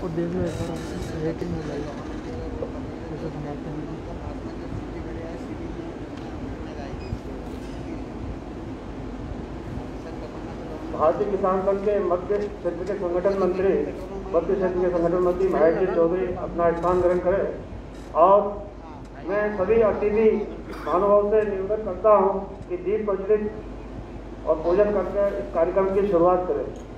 और देख लो sir rating मिलाई कैसे बनाते हैं। भारतीय किसान संघ के मध्य क्षेत्र के संगठन मंत्री महेश जी चौधरी अपना स्थान ग्रहण करें। और मैं सभी अतिथि महानुभाव से निवेदन करता हूं कि दीप प्रज्वलित और पूजन करके इस कार्यक्रम की शुरुआत करें।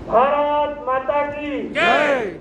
भारत माता की जय।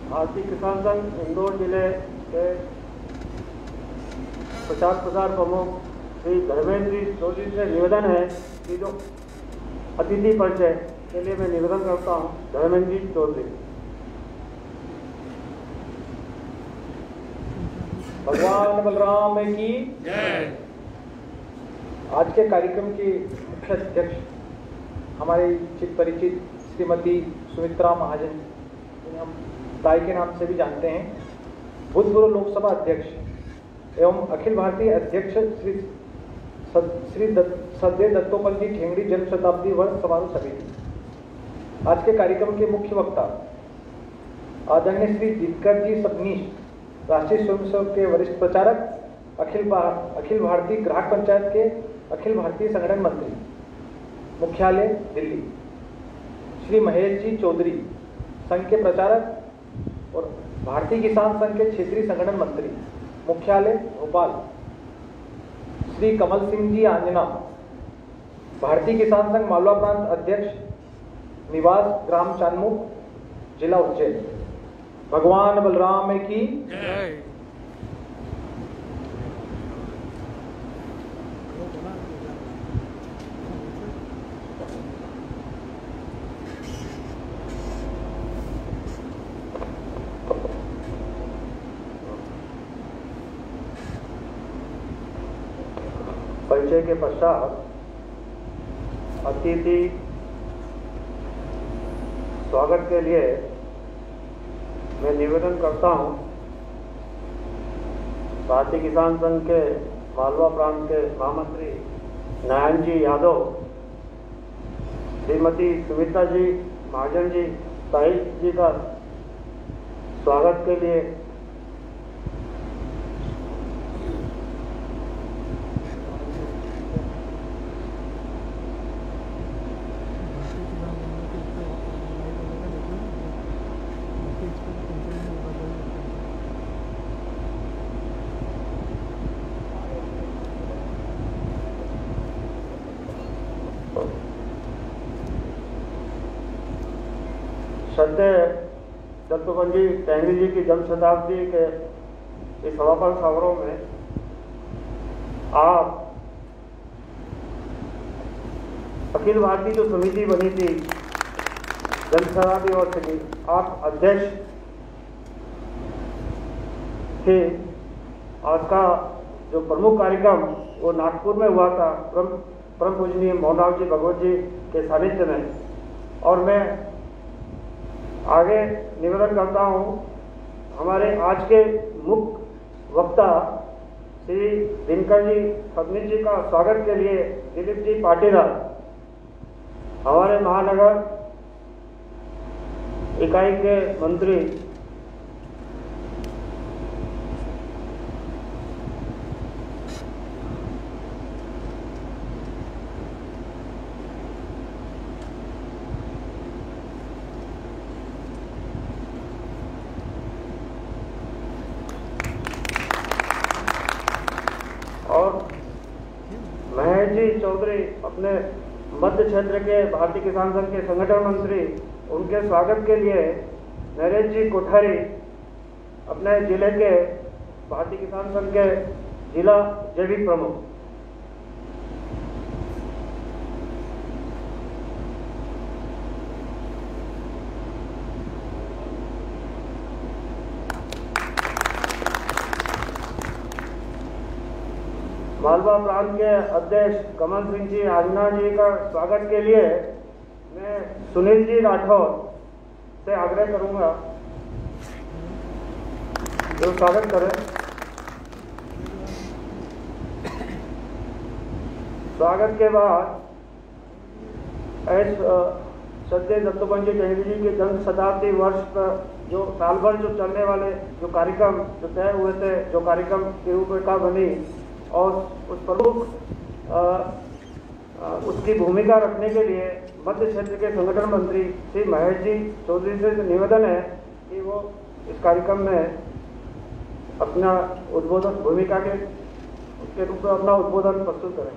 भारतीय किसान संघ इंदौर जिले के प्रचार प्रमुख श्री धर्मेंद्र जी चौधरी से निवेदन है कि जो अतिथि परिचय के लिए मैं निवेदन करता हूं। धर्मेंद्र जी चौधरी। भगवान बलराम की जय। आज के कार्यक्रम की मुख्य अध्यक्ष हमारे चित परिचित श्रीमती सुमित्रा महाजन, हम ताई के नाम से भी जानते हैं, भूतपूर्व लोकसभा अध्यक्ष एवं अखिल भारतीय अध्यक्ष श्री सददेव दत्तोपंत जी ठेंगड़ी जन्म शताब्दी वर्ष समारोह समिति। आज के कार्यक्रम के मुख्य वक्ता आदरणीय श्री दिनकर जी सबनीश, राष्ट्रीय स्वयंसेवक के वरिष्ठ प्रचारक, अखिल भारतीय ग्राहक पंचायत के अखिल भारतीय संगठन मंत्री, मुख्यालय दिल्ली। श्री महेश जी चौधरी, संघ के प्रचारक और भारतीय किसान संघ के क्षेत्रीय संगठन मंत्री, मुख्यालय भोपाल। श्री कमल सिंह जी आंजना, भारतीय किसान संघ मालवा प्रांत अध्यक्ष, निवास ग्राम चानमुख, जिला उज्जैन। भगवान बलराम की जय। परिचय के पश्चात अतिथि स्वागत के लिए मैं निवेदन करता हूं, भारतीय किसान संघ के मालवा प्रांत के महामंत्री नारायण जी यादव, श्रीमती सुमित्रा जी महाजन जी, साहिब जी का स्वागत के लिए श्रद्धेय दत्तोपंत जी टेंगरी जी की जन्म शताब्दी के इस समापन समारोह में आप अखिल भारतीय जो समिति बनी थी जन्म शताब्दी और आप अध्यक्ष थे। आज का जो प्रमुख कार्यक्रम वो नागपुर में हुआ था परम पूजनीय मोहनराव जी भगवत जी के सानिध्य में, और मैं आगे निवेदन करता हूं, हमारे आज के मुख्य वक्ता श्री दिनकर जी फडणवीस जी का स्वागत के लिए दिलीप जी पाटीदार, हमारे महानगर इकाई के मंत्री और महेश जी चौधरी अपने मध्य क्षेत्र के भारतीय किसान संघ के संगठन मंत्री, उनके स्वागत के लिए नरेश जी कोठारी अपने जिले के भारतीय किसान संघ के जिला जैविक प्रमुख, मालवा प्रांत के अध्यक्ष कमल सिंह जी आजना जी का स्वागत के लिए मैं सुनील जी राठौर से आग्रह करूंगा जो स्वागत करें। स्वागत के बाद श्रद्धेय दत्तोपंत जी टेंगरी जी के जन्म शताब्दी वर्ष पर जो साल भर जो चलने वाले जो कार्यक्रम जो तय हुए थे, जो कार्यक्रम की रूपरेखा बनी और उस प्रमुख उसकी भूमिका रखने के लिए मध्य क्षेत्र के संगठन मंत्री श्री महेश जी चौधरी से निवेदन है कि वो इस कार्यक्रम में अपना उद्बोधन भूमिका के रूप में अपना उद्बोधन प्रस्तुत करें।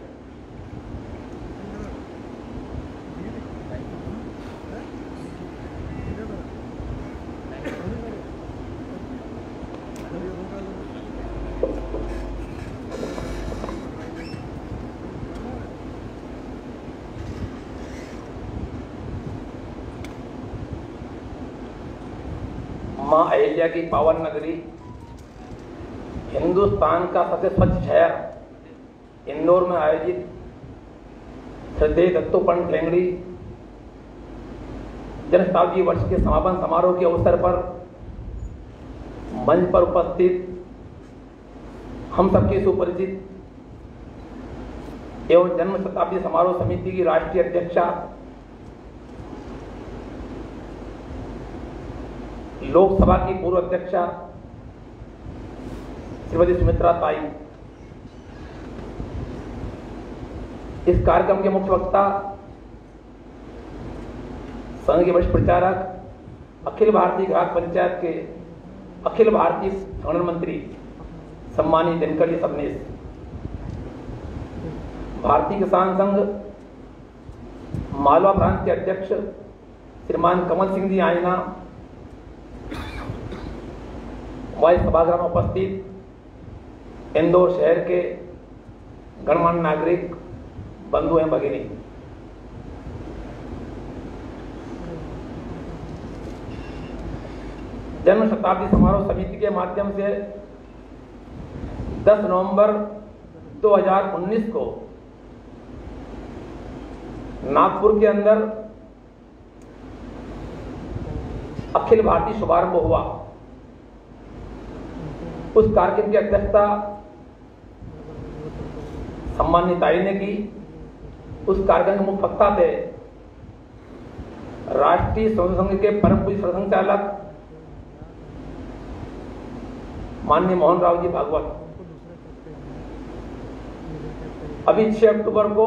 मां अहिल्या की पावन नगरी, हिंदुस्तान का सबसे स्वच्छ शहर इंदौर में आयोजित श्रद्धेय दत्तोपंत टेंगरी जन्म शताब्दी वर्ष के समापन समारोह के अवसर पर मंच पर उपस्थित हम सबके सुपरिचित एवं जन्म शताब्दी समारोह समिति की राष्ट्रीय अध्यक्षा, लोकसभा की पूर्व अध्यक्षा श्रीमती सुमित्रा ताई, इस कार्यक्रम के मुख्य वक्ता संघ के वरिष्ठ प्रचारक, अखिल भारतीय ग्राहक पंचायत के अखिल भारतीय संगठन मंत्री सम्मानित दिनकर जी फडणवीस, भारतीय किसान संघ मालवा प्रांत के अध्यक्ष श्रीमान कमल सिंह जी आइना, हमारे सभागृह में उपस्थित इंदौर शहर के गणमान्य नागरिक बंधु एवं भगिनी, जन्म शताब्दी समारोह समिति के माध्यम से 10 नवंबर 2019 को नागपुर के अंदर अखिल भारतीय शुभारंभ हुआ। उस कार्यक्रम की अध्यक्षता सम्मानित ताई ने की। उस कार्यक्रम के मुख्य वक्ता थे राष्ट्रीय स्वयं संघ के परम पूज्य सरसंघचालक माननीय मोहन राव जी भागवत। अभी 6 अक्टूबर को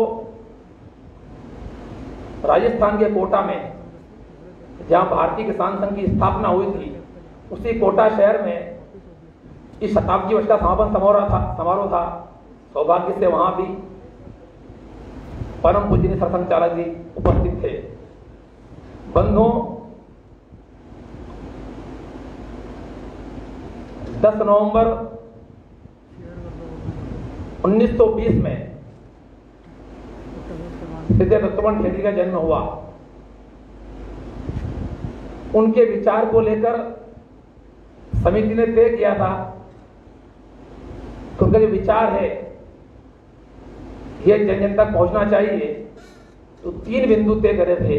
राजस्थान के कोटा में, जहां भारतीय किसान संघ की स्थापना हुई थी, उसी कोटा शहर में इस शताब्दी वर्ष का समापन समारोह था। सौभाग्य से वहां भी परम पूज्य सरसंघचालक जी उपस्थित थे। बंधुओं, 10 नवंबर 1920 में श्रीदेव दत्तोपंत ठेंगड़ी का जन्म हुआ। उनके विचार को लेकर समिति ने तय किया था कि उनका जो विचार है यह जन जन तक पहुंचना चाहिए। तो 3 बिंदु तय करे थे।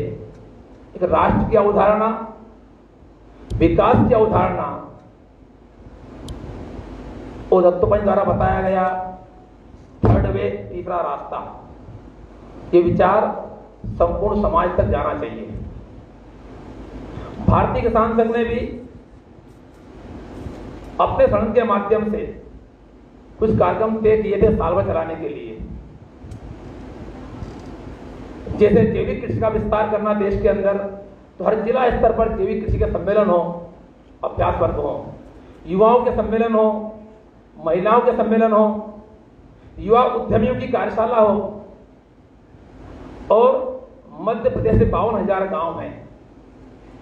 एक राष्ट्र की अवधारणा, विकास की अवधारणा और दत्तोपंत द्वारा बताया गया थर्ड वे, तीसरा रास्ता। ये विचार संपूर्ण समाज तक जाना चाहिए। भारतीय किसान संघ ने भी अपने संघ के माध्यम से कुछ कार्यक्रम तय किए थे साल भर चलाने के लिए। जैसे जैविक कृषि का विस्तार करना देश के अंदर, तो हर जिला स्तर पर जैविक कृषि के सम्मेलन हो, अभ्यास वर्ग हो, युवाओं के सम्मेलन हो, महिलाओं के सम्मेलन हो, युवा उद्यमियों की कार्यशाला हो। और मध्य प्रदेश से 52,000 गांव हैं।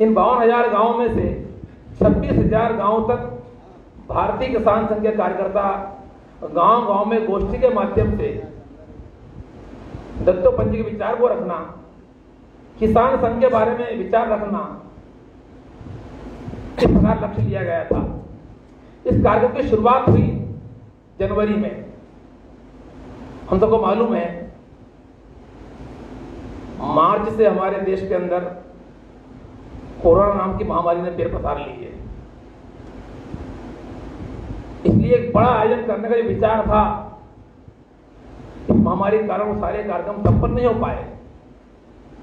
इन 52,000 गांवों में से 26,000 गांवों तक भारतीय किसान संघ के कार्यकर्ता गांव गांव में गोष्ठी के माध्यम से दत्तोपंत जी के विचार को रखना, किसान संघ के बारे में विचार रखना, इस प्रकार लक्ष्य लिया गया था। इस कार्यक्रम की शुरुआत हुई जनवरी में। हम सबको मालूम है मार्च से हमारे देश के अंदर कोरोना नाम की महामारी ने पैर पसार ली है। इसलिए एक बड़ा आयोजन करने का जो विचार था, इस महामारी के कारण वो सारे कार्यक्रम संपन्न नहीं हो पाए।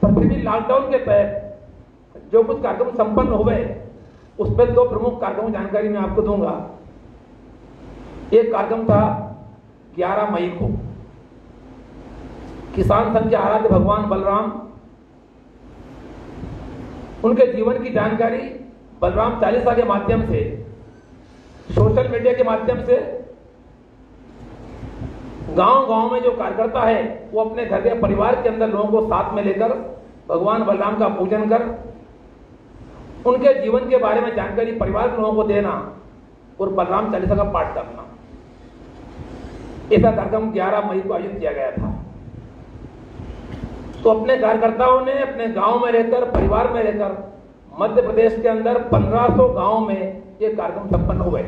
पर फिर भी लॉकडाउन के तहत जो कुछ कार्यक्रम संपन्न हुए, उस पर 2 प्रमुख कार्यक्रम जानकारी मैं आपको दूंगा। एक कार्यक्रम था 11 मई को, किसान संघ के आराध्य भगवान बलराम, उनके जीवन की जानकारी बलराम चालीसा के माध्यम से, सोशल मीडिया के माध्यम से गांव गांव में जो कार्यकर्ता है वो अपने घर के परिवार के अंदर लोगों को साथ में लेकर भगवान बलराम का पूजन कर उनके जीवन के बारे में जानकारी परिवार के लोगों को देना और बलराम चालीसा का पाठ करना। ऐसा कार्यक्रम 11 मई को आयोजित किया गया था। तो अपने कार्यकर्ताओं ने अपने गांव में रहकर, परिवार में रहकर, मध्य प्रदेश के अंदर 1500 गांव में ये कार्यक्रम संपन्न हुए।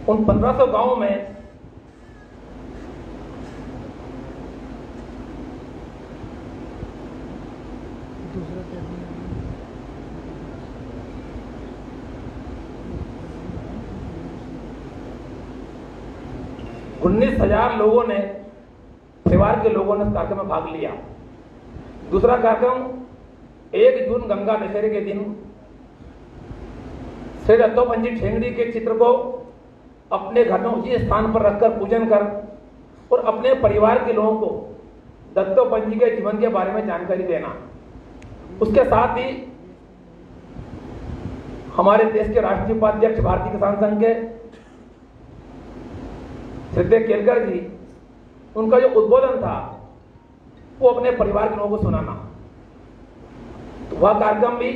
उन 1500 गांवों में 19,000 लोगों ने, परिवार के लोगों ने इस कार्यक्रम में भाग लिया। दूसरा कार्यक्रम 1 जून गंगा दशहरे के दिन श्री दत्तोपंत जी ठेंगड़ी के चित्र को अपने घर में उसी स्थान पर रखकर पूजन कर और अपने परिवार के लोगों को दत्तोपंत जी के जीवन के बारे में जानकारी देना। उसके साथ ही हमारे देश के राष्ट्रीय उपाध्यक्ष भारतीय किसान संघ के श्रीदेव केलकर जी, उनका जो उद्बोधन था वो अपने परिवार के लोगों को सुनाना। तो वह कार्यक्रम भी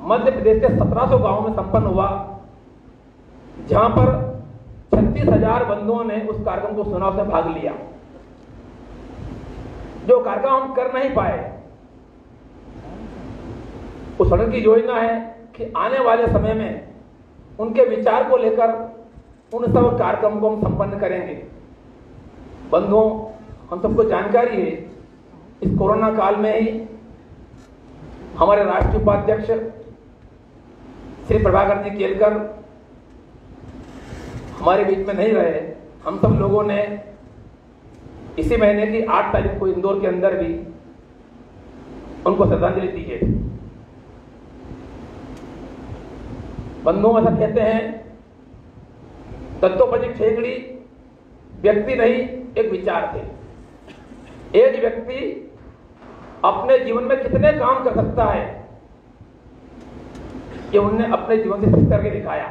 मध्य प्रदेश के 1700 गांवों में संपन्न हुआ, जहां पर 36,000 बंधुओं ने उस कार्यक्रम को सुना, उसमें भाग लिया। जो कार्यक्रम हम कर नहीं पाए, उस सड़क की योजना है कि आने वाले समय में उनके विचार को लेकर उन सब कार्यक्रम को हम संपन्न करेंगे। बंधुओं, हम सबको जानकारी है इस कोरोना काल में ही हमारे राष्ट्रीय उपाध्यक्ष श्री प्रभाकर जी केलकर हमारे बीच में नहीं रहे। हम सब लोगों ने इसी महीने की 8 तारीख को इंदौर के अंदर भी उनको श्रद्धांजलि दी है। बंधुओं, ऐसा कहते हैं दत्तोपंत ठेंगड़ी व्यक्ति नहीं, एक विचार थे। एक व्यक्ति अपने जीवन में कितने काम कर सकता है कि उनने अपने जीवन से सिद्ध करके दिखाया।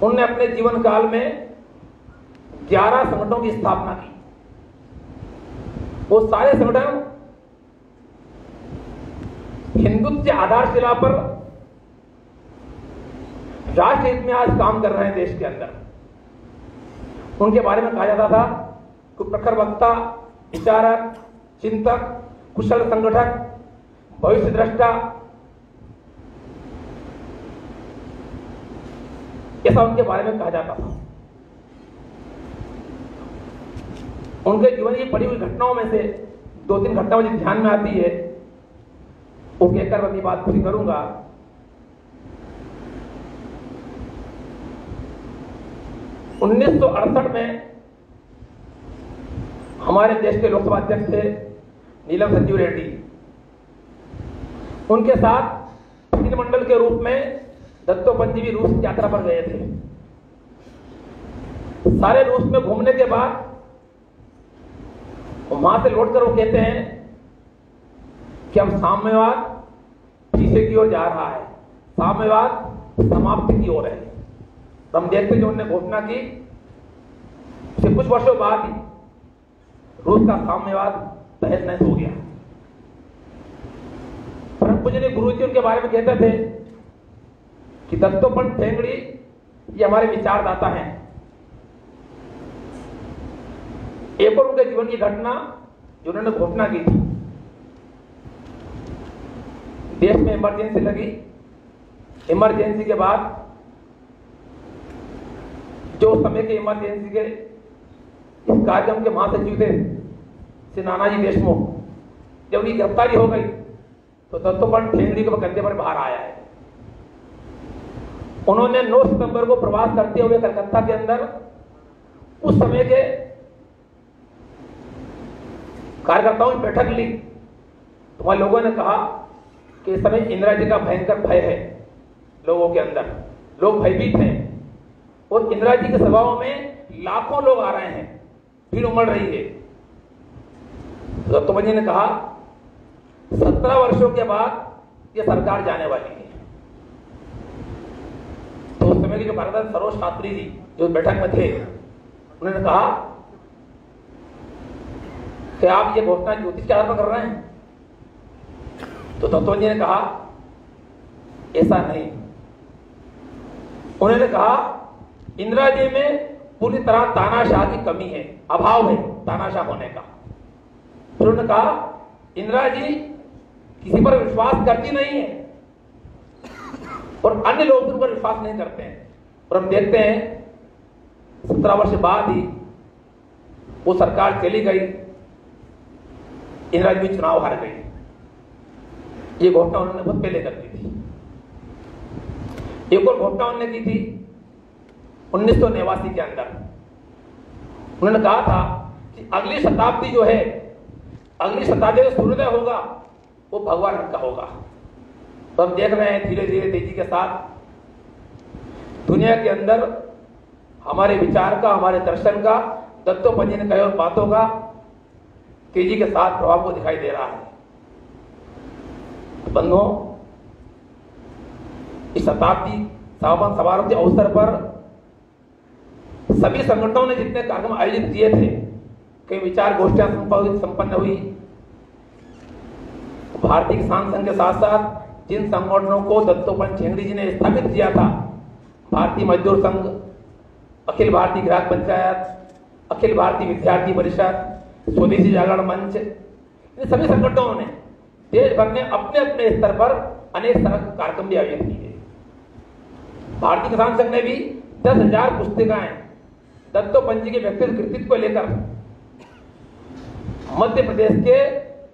उनने अपने जीवन काल में 11 संगठनों की स्थापना की। वो सारे संगठन हिंदुत्व की आधारशिला पर राष्ट्र हित में आज काम कर रहे हैं देश के अंदर। उनके बारे में कहा जाता था कि प्रखर वक्ता, विचारक, चिंतक, कुशल संगठक, भविष्य दृष्टा, ऐसा उनके बारे में कहा जाता था। उनके जीवन की पड़ी हुई घटनाओं में से 2-3 घटनाएं मुझे ध्यान में आती है, वो कहकर अपनी बात पूरी करूंगा। उन्नीस 1968 में हमारे देश के लोकसभा अध्यक्ष थे नीलम संजीव रेड्डी। उनके साथ प्रतिनिधिमंडल के रूप में दत्तोपंत जी भी रूस की यात्रा पर गए थे। सारे रूस में घूमने के बाद वहां से लौटकर वो कहते हैं कि अब साम्यवाद पीछे की ओर जा रहा है, साम्यवाद समाप्ति की ओर है। तो हम देखते जो उन्होंने घोषणा की, उसके कुछ वर्षों बाद ही रूस का साम्यवाद तहस नहस हो गया। परम पूजनीय गुरु जी उनके बारे में कहते थे कि दत्तोपंत ठेंगड़ी ये हमारे विचारदाता हैं। एक और उनके जीवन की घटना जो उन्होंने घोषणा की थी, देश में इमरजेंसी लगी। इमरजेंसी के बाद जो समय के इमरजेंसी के इस कार्यक्रम के महासचिव थे श्री नानाजी देशमुख, जब उनकी गिरफ्तारी हो गई तो दत्तोपंत ठेंगड़ी के कंधे पर बाहर आया है। उन्होंने 9 सितंबर को प्रवास करते हुए कलकत्ता के अंदर उस समय के कार्यकर्ताओं की बैठक ली। तो वहां लोगों ने कहा कि इस समय इंदिरा जी का भयंकर भय है लोगों के अंदर, लोग भयभीत हैं और इंदिरा जी के सभाओं में लाखों लोग आ रहे हैं, भीड़ उमड़ रही है। दत्तोपंत जी ने कहा 17 वर्षों के बाद ये सरकार जाने वाली है। तो उस समय के जो कार्यकर्ता सरोज शास्त्री जी जो बैठक में थे, उन्होंने कहा कि आप ये घोषणा ज्योतिष के आधार पर कर रहे हैं। तो दत्तोपंत जी ने कहा ऐसा नहीं। उन्होंने कहा इंदिरा जी में पूरी तरह तानाशाह की कमी है, अभाव है तानाशाह होने का। फिर उन्होंने कहा इंदिरा जी किसी पर विश्वास करती नहीं है और अन्य लोग उन पर विश्वास नहीं करते हैं। और हम देखते हैं 17 वर्ष बाद ही वो सरकार चली गई, इंदिरा जी चुनाव हार गई। ये घोषणा उन्होंने बहुत पहले कर दी थी। एक और घोषणा उन्होंने की थी 1989 के अंदर। उन्होंने कहा था कि अगली शताब्दी जो है, अगली शताब्दी का सूर्योदय होगा वो भगवान का होगा। तो हम देख रहे हैं धीरे धीरे तेजी के साथ दुनिया के अंदर हमारे विचार का, हमारे दर्शन का, दत्तोपंत जी ने कहे बातों का तेजी के साथ प्रभाव को दिखाई दे रहा है। बंधुओं, इस शताब्दी समापन समारोह के अवसर पर सभी संगठनों ने जितने कार्यक्रम आयोजित किए थे, कई विचार गोष्ठियां संपन्न हुई। भारतीय किसान संघ के साथ साथ जिन संगठनों को दत्तोपंत ठेंगड़ी जी ने स्थापित किया था, भारतीय मजदूर संघ, अखिल भारतीय ग्राहक पंचायत, अखिल भारतीय विद्यार्थी परिषद, स्वदेशी जागरण मंच, इन सभी संगठनों ने देश भर में अपने अपने स्तर पर अनेक तरह के कार्यक्रम भी आयोजित किए। भारतीय किसान संघ ने भी 10,000 पुस्तिकाएं दत्तोपंजी के व्यक्तिगत कृतित्व को लेकर मध्य प्रदेश के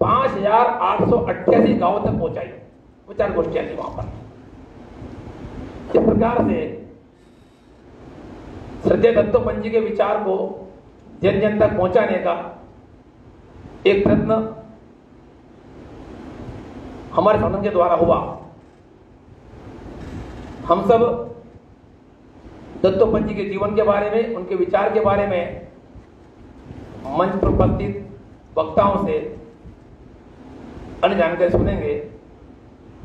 5,888 गांवों तक पहुंचाई। विचार गोष्ठियां थी वहां पर। इस प्रकार से श्रद्धेय दत्तोपंजी के विचार को जन जन तक पहुंचाने का एक प्रयत्न हमारे संगठन के द्वारा हुआ। हम सब दत्तोपंजी के जीवन के बारे में, उनके विचार के बारे में मंच पर उपस्थित वक्ताओं से अन्य जानकारी सुनेंगे।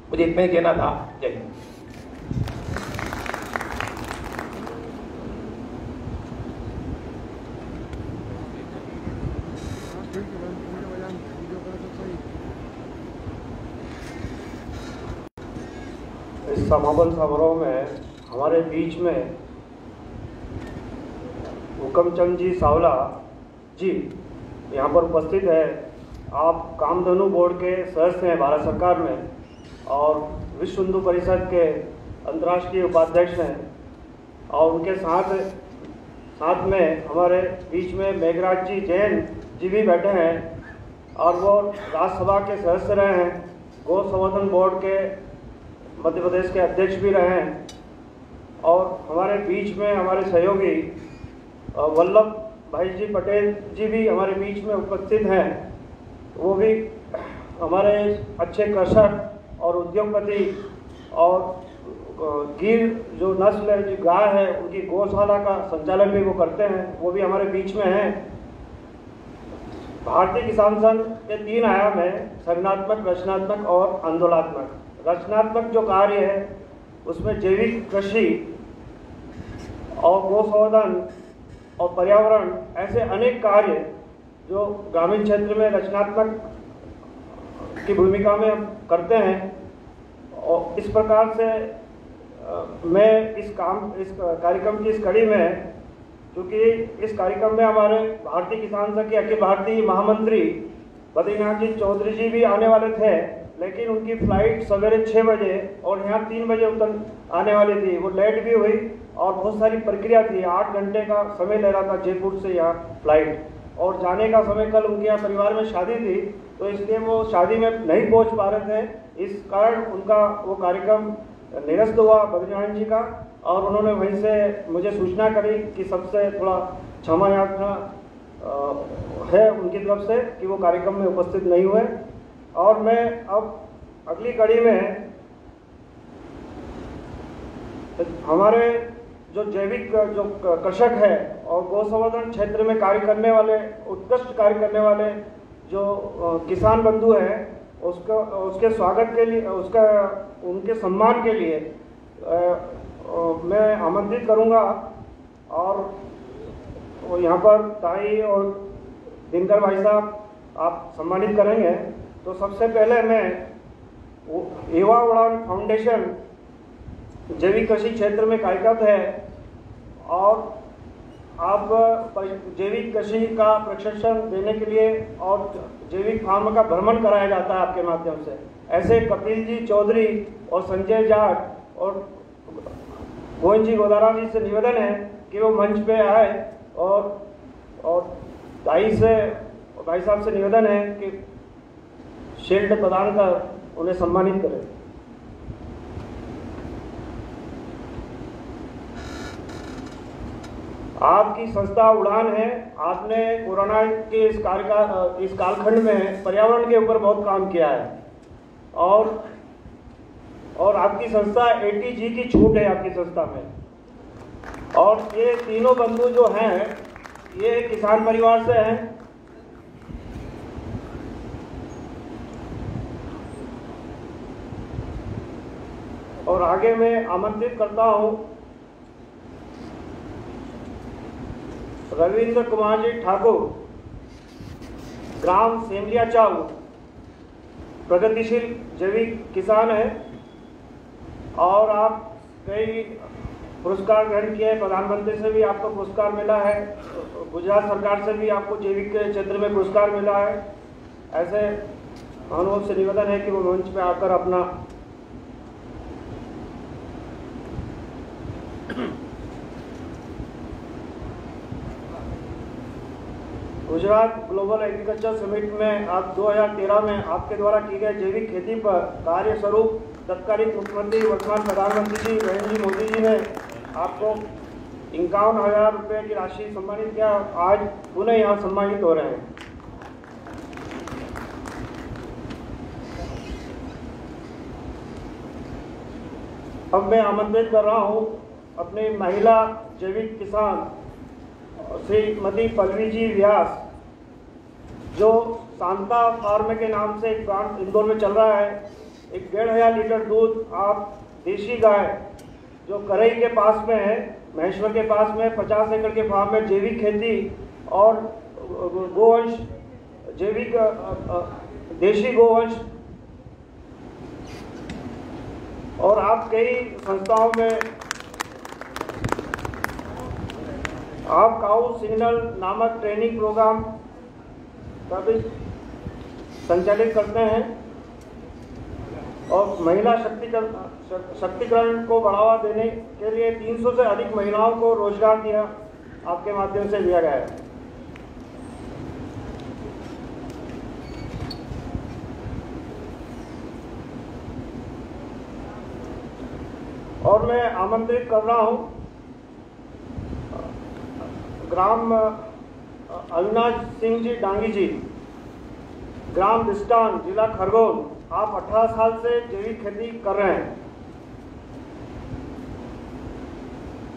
मुझे इतना ही कहना था। जय हिंद। इस समापन समारोह में हमारे बीच में हुकमचंद जी सावला जी यहाँ पर उपस्थित है। आप कामधेनु बोर्ड के सदस्य हैं भारत सरकार में और विश्व हिंदू परिषद के अंतर्राष्ट्रीय उपाध्यक्ष हैं। और उनके साथ में हमारे बीच में मेघराज जी जैन जी भी बैठे हैं और वो राज्यसभा के सदस्य रहे हैं, गौ संवर्धन बोर्ड के मध्य प्रदेश के अध्यक्ष भी रहे हैं। और हमारे बीच में हमारे सहयोगी वल्लभ भाई जी पटेल जी भी हमारे बीच में उपस्थित हैं। वो भी हमारे अच्छे कृषक और उद्योगपति और गिर जो नस्ल है, जो गाय है, उनकी गौशाला का संचालन भी वो करते हैं, वो भी हमारे बीच में हैं। भारतीय किसान संघ के 3 आयाम है, संगठनात्मक, रचनात्मक और आंदोलनात्मक। रचनात्मक जो कार्य है उसमें जैविक कृषि और गौ संवर्धन और पर्यावरण ऐसे अनेक कार्य जो ग्रामीण क्षेत्र में रचनात्मक की भूमिका में हम करते हैं। और इस प्रकार से मैं इस कार्यक्रम की इस कड़ी में, क्योंकि इस कार्यक्रम में हमारे भारतीय किसान संघ के अखिल भारतीय महामंत्री बद्रीनाथ जी चौधरी जी भी आने वाले थे, लेकिन उनकी फ्लाइट सवेरे 6 बजे और यहाँ 3 बजे उतर आने वाली थी। वो लेट भी हुई और बहुत सारी प्रक्रिया थी। 8 घंटे का समय ले रहा था जयपुर से यहाँ फ्लाइट, और जाने का समय कल उनके यहाँ परिवार में शादी थी, तो इसलिए वो शादी में नहीं पहुँच पा रहे थे। इस कारण उनका वो कार्यक्रम निरस्त हुआ बद्रीनाथ जी का। और उन्होंने वहीं से मुझे सूचना करी कि सबसे थोड़ा क्षमा याचना है उनकी तरफ से कि वो कार्यक्रम में उपस्थित नहीं हुए। और मैं अब अगली कड़ी में हमारे जो जैविक जो कृषक है और गौ संवर्धन क्षेत्र में कार्य करने वाले, उत्कृष्ट कार्य करने वाले जो किसान बंधु हैं, उसके स्वागत के लिए, उनके सम्मान के लिए मैं आमंत्रित करूंगा। और यहाँ पर ताई और दिनकर भाई साहब आप सम्मानित करेंगे। तो सबसे पहले मैं युवा उड़ान फाउंडेशन जैविक कृषि क्षेत्र में कार्यरत है और आप जैविक कृषि का प्रशिक्षण देने के लिए और जैविक फार्म का भ्रमण कराया जाता है आपके माध्यम से। ऐसे कपिल जी चौधरी और संजय जाट और गोविंद जी गोदारा जी से निवेदन है कि वो मंच पे आए और भाई साहब से निवेदन है कि शील्ड प्रदान कर उन्हें सम्मानित करें। आपकी संस्था उड़ान है। आपने कोरोना के इस कालखंड में पर्यावरण के ऊपर बहुत काम किया है और आपकी संस्था ATG की छूट है आपकी संस्था में। और ये तीनों बंधु जो हैं ये किसान परिवार से हैं। और आगे मैं आमंत्रित करता हूं रविंद्र कुमार जी ठाकुर, ग्राम सेमलिया चाऊ, प्रगतिशील जैविक किसान है और आप कई पुरस्कार ग्रहण किए। प्रधानमंत्री से भी आपको पुरस्कार मिला है, गुजरात सरकार से भी आपको जैविक के क्षेत्र में पुरस्कार मिला है। ऐसे अनुभव से निवेदन है कि वो मंच पे आकर अपना गुजरात ग्लोबल एग्रीकल्चर समिट में आप 2013 में आपके द्वारा की गई जैविक खेती पर कार्य स्वरूप तत्कालीन मुख्यमंत्री वर्तमान प्रधानमंत्री जी नरेंद्र जी मोदी जी ने आपको 51,000 रुपये की राशि सम्मानित किया। आज पुनः यहाँ सम्मानित हो रहे हैं। अब मैं आमंत्रित कर रहा हूँ अपनी महिला जैविक किसान श्रीमती पल्लवी जी व्यास, जो शांता फार्म के नाम से एक प्लांट इंदौर में चल रहा है। एक 1,500 लीटर दूध आप देशी गाय जो करई के पास में है, महेश्वर के पास में 50 एकड़ के फार्म में जैविक खेती और गोवंश जैविक देशी गोवंश, और आप कई संस्थाओं में आप काउ सिग्नल नामक ट्रेनिंग प्रोग्राम का भी संचालित करते हैं और महिला शक्तिकरण को बढ़ावा देने के लिए 300 से अधिक महिलाओं को रोजगार दिया आपके माध्यम से दिया गया है। और मैं आमंत्रित कर रहा हूं ग्राम अविनाश सिंह जी डांगी जी, ग्राम बिस्टान, जिला खरगोन। आप 18 साल से जैविक खेती कर रहे हैं।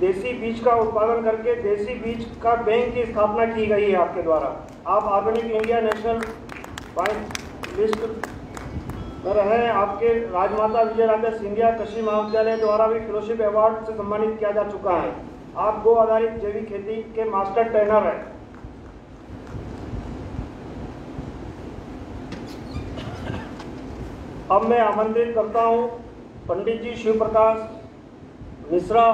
देसी बीज का उत्पादन करके देसी बीज का बैंक की स्थापना की गई है आपके द्वारा। आप organic India national bank list में रहे। आपके राजमाता विजयराजे सिंधिया कृषि महाविद्यालय द्वारा भी फेलोशिप अवार्ड से सम्मानित किया जा चुका है। आप गो आधारित जैविक खेती के मास्टर ट्रेनर हैं। अब मैं आमंत्रित करता हूं पंडित जी शिव प्रकाश मिश्रा,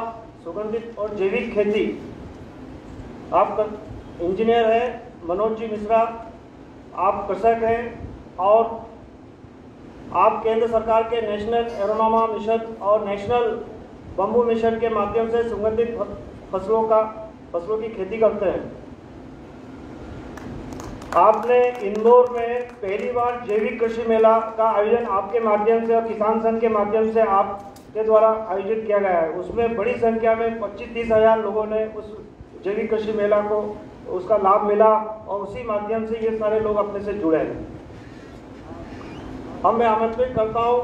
सुगंधित और जैविक खेती। आप इंजीनियर हैं। मनोज जी मिश्रा, आप कृषक हैं और आप केंद्र सरकार के नेशनल एरोनोमा मिशन और नेशनल बम्बू मिशन के माध्यम से सुगंधित फसलों की खेती करते हैं। आपने इंदौर में पहली बार जैविक कृषि मेला का आयोजन आपके माध्यम से और किसान संघ के माध्यम से आपके द्वारा आयोजित किया गया है। उसमें बड़ी संख्या में 25-30 हज़ार लोगों ने उस जैविक कृषि मेला को उसका लाभ मिला और उसी माध्यम से ये सारे लोग अपने से जुड़े हैं। अब मैं आमंत्रित करता हूँ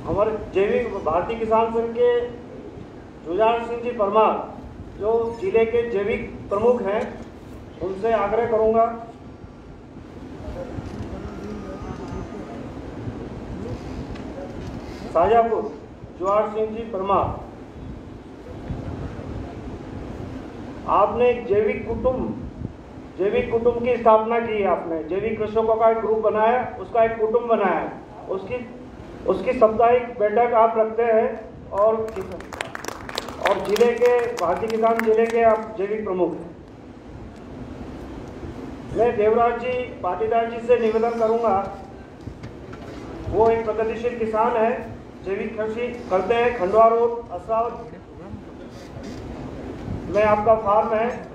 हमारे जैविक भारतीय किसान संघ के जुझार सिंह जी परमार, जो जिले के जैविक प्रमुख हैं, उनसे आग्रह करूंगा शाजापुर जुझार सिंह जी परमार, आपने एक जैविक कुटुंब की स्थापना की है। आपने जैविक कृषकों का एक ग्रुप बनाया, उसका एक कुटुंब बनाया, उसकी साप्ताहिक बैठक आप रखते हैं और जिले के भारतीय किसान जिले के आप जैविक प्रमुख हैं। मैं देवराज जी पाटीदार जी से निवेदन करूंगा, वो एक प्रगतिशील किसान है, जैविक कृषि करते हैं, खंडवा रोड असरावत में आपका फार्म है।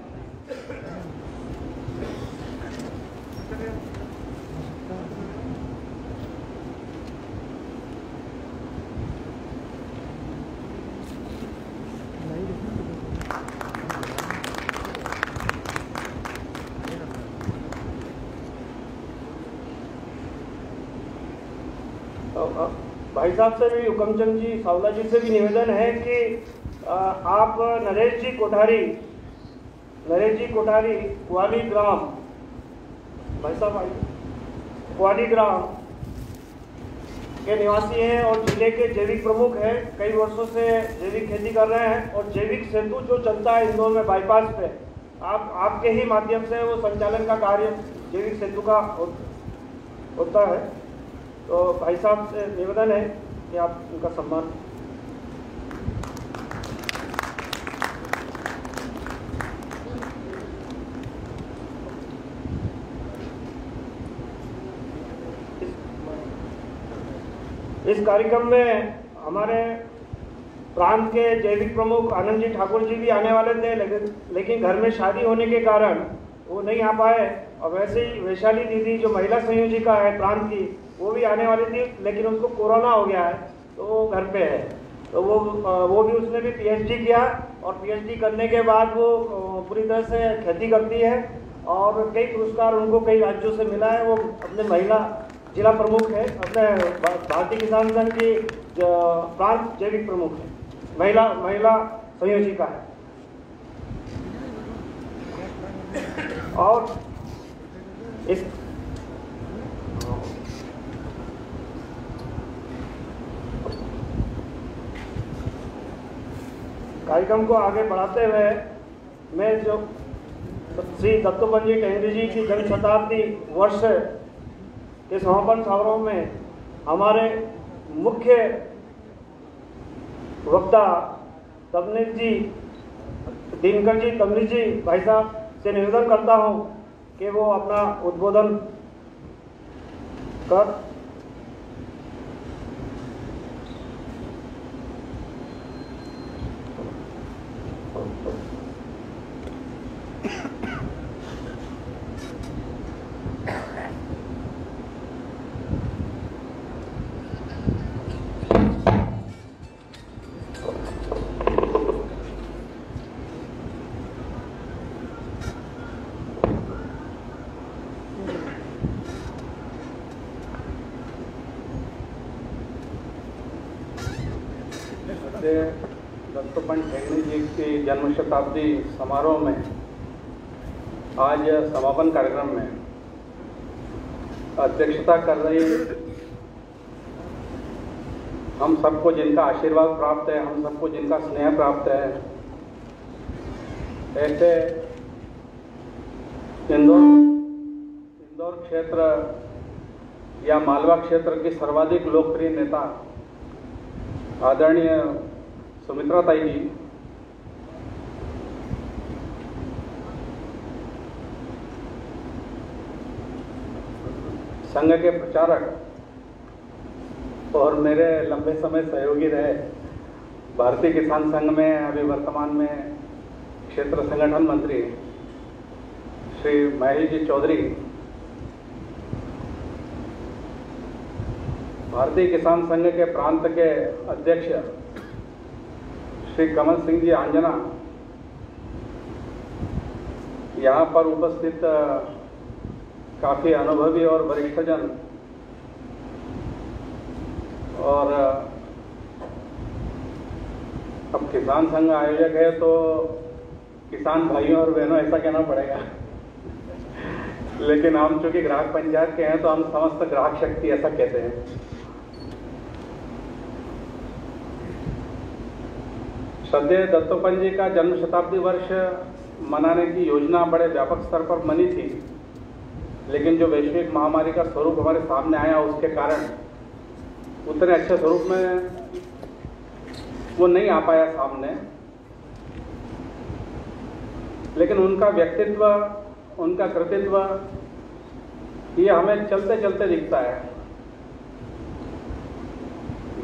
भाई साहब से भी, हुकमचंद जी सावला जी से भी निवेदन है कि आप नरेश जी कोठारी कुआली ग्राम, भाई साहब कुआली ग्राम के निवासी हैं और जिले के जैविक प्रमुख हैं। कई वर्षों से जैविक खेती कर रहे हैं और जैविक सेतु जो चलता है इंदौर में बाईपास पे, आपके ही माध्यम से वो संचालन का कार्य जैविक सेतु का होता है। तो भाई साहब से निवेदन है कि आप उनका सम्मान। इस कार्यक्रम में हमारे प्रांत के जैविक प्रमुख आनंद जी ठाकुर जी भी आने वाले थे, लेकिन घर में शादी होने के कारण वो नहीं आ पाए, और वैसे ही वैशाली दीदी जो महिला संयोजिका है प्रांत की, वो भी आने वाली थी, लेकिन उसको कोरोना हो गया है तो वो घर पे है। तो वो भी उसने भी पीएचडी किया, और पीएचडी करने के बाद वो पूरी तरह से खेती करती है, और कई पुरस्कार उनको कई राज्यों से मिला है। वो अपने महिला जिला प्रमुख है, अपने भारतीय किसान संघ की प्रांत जैविक प्रमुख है, महिला संयोजिका है। और इस कार्यक्रम को आगे बढ़ाते हुए मैं जो श्री दत्तोपंत ठेंगड़ी जी की जन्म शताब्दी वर्ष के समापन समारोह में हमारे मुख्य वक्ता दिनकर जी तमनीश जी भाई साहब से निवेदन करता हूं कि वो अपना उद्बोधन कर दत्तोपंत ठेंगड़ी जी की जन्म शताब्दी समारोह में आज समापन कार्यक्रम में अध्यक्षता कर रही हम सबको जिनका आशीर्वाद प्राप्त है, हम सबको जिनका स्नेह प्राप्त है, ऐसे इंदौर क्षेत्र या मालवा क्षेत्र की सर्वाधिक लोकप्रिय नेता आदरणीय सुमित्रा ताई जी, संघ के प्रचारक और मेरे लंबे समय सहयोगी रहे, भारतीय किसान संघ में अभी वर्तमान में क्षेत्र संगठन मंत्री श्री महेश जी चौधरी, भारतीय किसान संघ के प्रांत के अध्यक्ष श्री कमल सिंह जी आंजना, यहाँ पर उपस्थित काफी अनुभवी और वरिष्ठ जन, और अब किसान संघ आयोजक है तो किसान भाइयों और बहनों ऐसा कहना पड़ेगा लेकिन हम चूंकि ग्राहक पंचायत के हैं तो हम समस्त ग्राहक शक्ति ऐसा कहते हैं। श्रद्धेय दत्तोपंत जी का जन्म शताब्दी वर्ष मनाने की योजना बड़े व्यापक स्तर पर बनी थी, लेकिन जो वैश्विक महामारी का स्वरूप हमारे सामने आया उसके कारण उतने अच्छे स्वरूप में वो नहीं आ पाया सामने, लेकिन उनका व्यक्तित्व, उनका कृतित्व ये हमें चलते चलते दिखता है।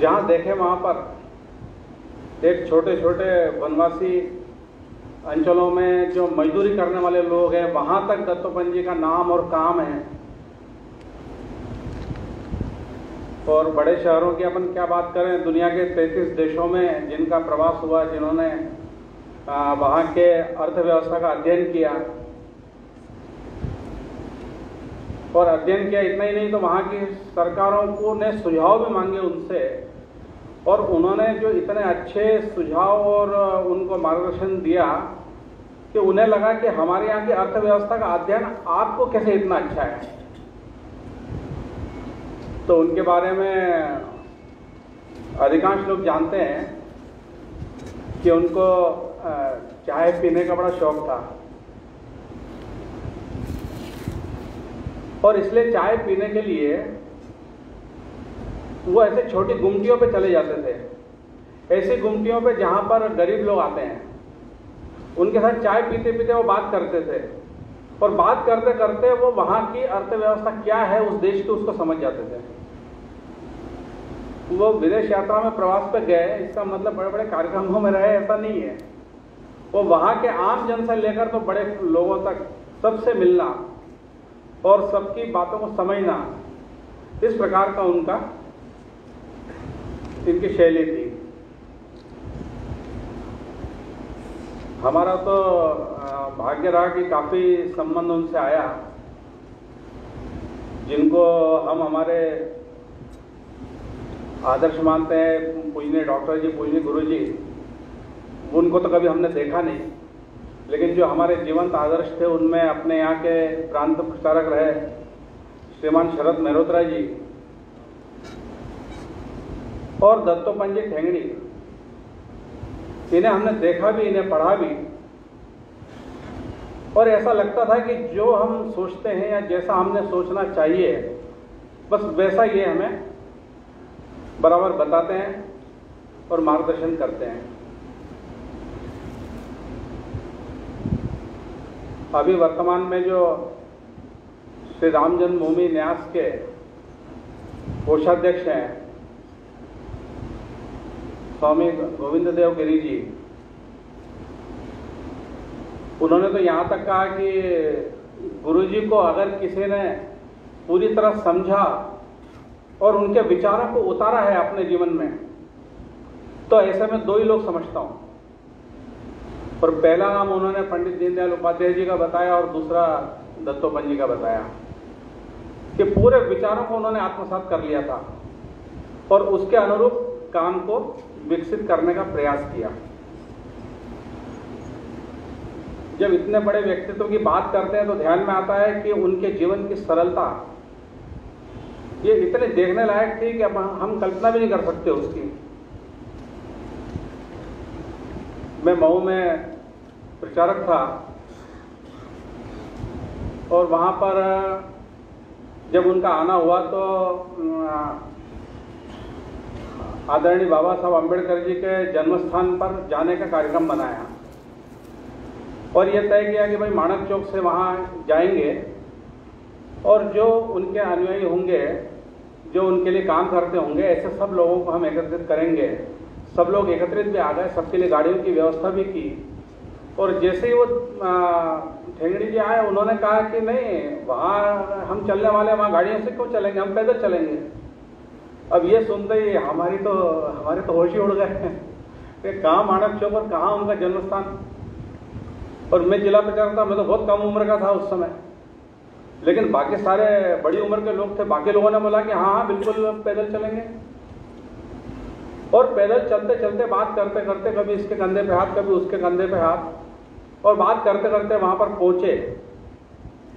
जहां देखे वहां पर एक छोटे छोटे वनवासी अंचलों में जो मजदूरी करने वाले लोग हैं, वहां तक दत्तोपंत जी का नाम और काम है। और बड़े शहरों की अपन क्या बात करें, दुनिया के 33 देशों में जिनका प्रवास हुआ, जिन्होंने वहां के अर्थव्यवस्था का अध्ययन किया, और अध्ययन किया इतना ही नहीं तो वहां की सरकारों को ने सुझाव भी मांगे उनसे, और उन्होंने जो इतने अच्छे सुझाव और उनको मार्गदर्शन दिया कि उन्हें लगा कि हमारे यहाँ की अर्थव्यवस्था का अध्ययन आपको कैसे इतना अच्छा है। तो उनके बारे में अधिकांश लोग जानते हैं कि उनको चाय पीने का बड़ा शौक था, और इसलिए चाय पीने के लिए वो ऐसे छोटी गुमटियों पे चले जाते थे, ऐसी गुमटियों पे जहां पर गरीब लोग आते हैं, उनके साथ चाय पीते पीते वो बात करते थे, और बात करते करते वो वहां की अर्थव्यवस्था क्या है उस देश की उसको समझ जाते थे। वो विदेश यात्रा में प्रवास पे गए, इसका मतलब बड़े बड़े कार्यक्रमों में रहे ऐसा नहीं है, वो वहां के आम जन से लेकर तो बड़े लोगों तक सबसे मिलना और सबकी बातों को समझना, इस प्रकार का इनकी शैली थी। हमारा तो भाग्य रहा कि काफ़ी संबंध उनसे आया, जिनको हम हमारे आदर्श मानते हैं, पूजनीय डॉक्टर जी, पूजनीय गुरु जी। उनको तो कभी हमने देखा नहीं, लेकिन जो हमारे जीवंत आदर्श थे उनमें अपने यहाँ के प्रांत प्रचारक रहे श्रीमान शरद मेहरोत्रा जी और दत्तोपंत जी ठेंगड़ी। इन्हें हमने देखा भी, इन्हें पढ़ा भी, और ऐसा लगता था कि जो हम सोचते हैं या जैसा हमने सोचना चाहिए बस वैसा ये हमें बराबर बताते हैं और मार्गदर्शन करते हैं। अभी वर्तमान में जो श्री राम जन्मभूमि न्यास के कोषाध्यक्ष हैं स्वामी गोविंद देव गिरी जी, उन्होंने तो यहाँ तक कहा कि गुरु जी को अगर किसी ने पूरी तरह समझा और उनके विचारों को उतारा है अपने जीवन में, तो ऐसे में दो ही लोग समझता हूँ। और पहला नाम उन्होंने पंडित दीनदयाल उपाध्याय जी का बताया और दूसरा दत्तोपंत जी का बताया कि पूरे विचारों को उन्होंने आत्मसात कर लिया था और उसके अनुरूप काम को विकसित करने का प्रयास किया। जब इतने बड़े व्यक्तित्व की बात करते हैं तो ध्यान में आता है कि उनके जीवन की सरलता ये इतने देखने लायक थी कि अब हम कल्पना भी नहीं कर सकते उसकी। मैं मऊ में प्रचारक था और वहाँ पर जब उनका आना हुआ तो आदरणीय बाबा साहब अम्बेडकर जी के जन्म स्थान पर जाने का कार्यक्रम बनाया और यह तय किया कि भाई माणक चौक से वहाँ जाएंगे और जो उनके अनुयायी होंगे, जो उनके लिए काम करते होंगे, ऐसे सब लोगों को हम एकत्रित करेंगे। सब लोग एकत्रित भी आ गए, सबके लिए गाड़ियों की व्यवस्था भी की। और जैसे ही वो ठेंगड़ी जी आए, उन्होंने कहा कि नहीं, वहाँ हम चलने वाले, वहाँ गाड़ियों से क्यों चलेंगे, हम पैदल चलेंगे। अब ये सुनते ही हमारे तो होश ही उड़ गए कि कहाँ माणक चौक और कहाँ उनका जन्म स्थान। और मैं जिला प्रचारक था, मैं तो बहुत कम उम्र का था उस समय, लेकिन बाकी सारे बड़ी उम्र के लोग थे। बाकी लोगों ने बोला कि हाँ बिल्कुल पैदल चलेंगे। और पैदल चलते चलते, बात करते करते, कभी इसके कंधे पे हाथ, कभी उसके कंधे पे हाथ, और बात करते करते वहाँ पर पहुँचे।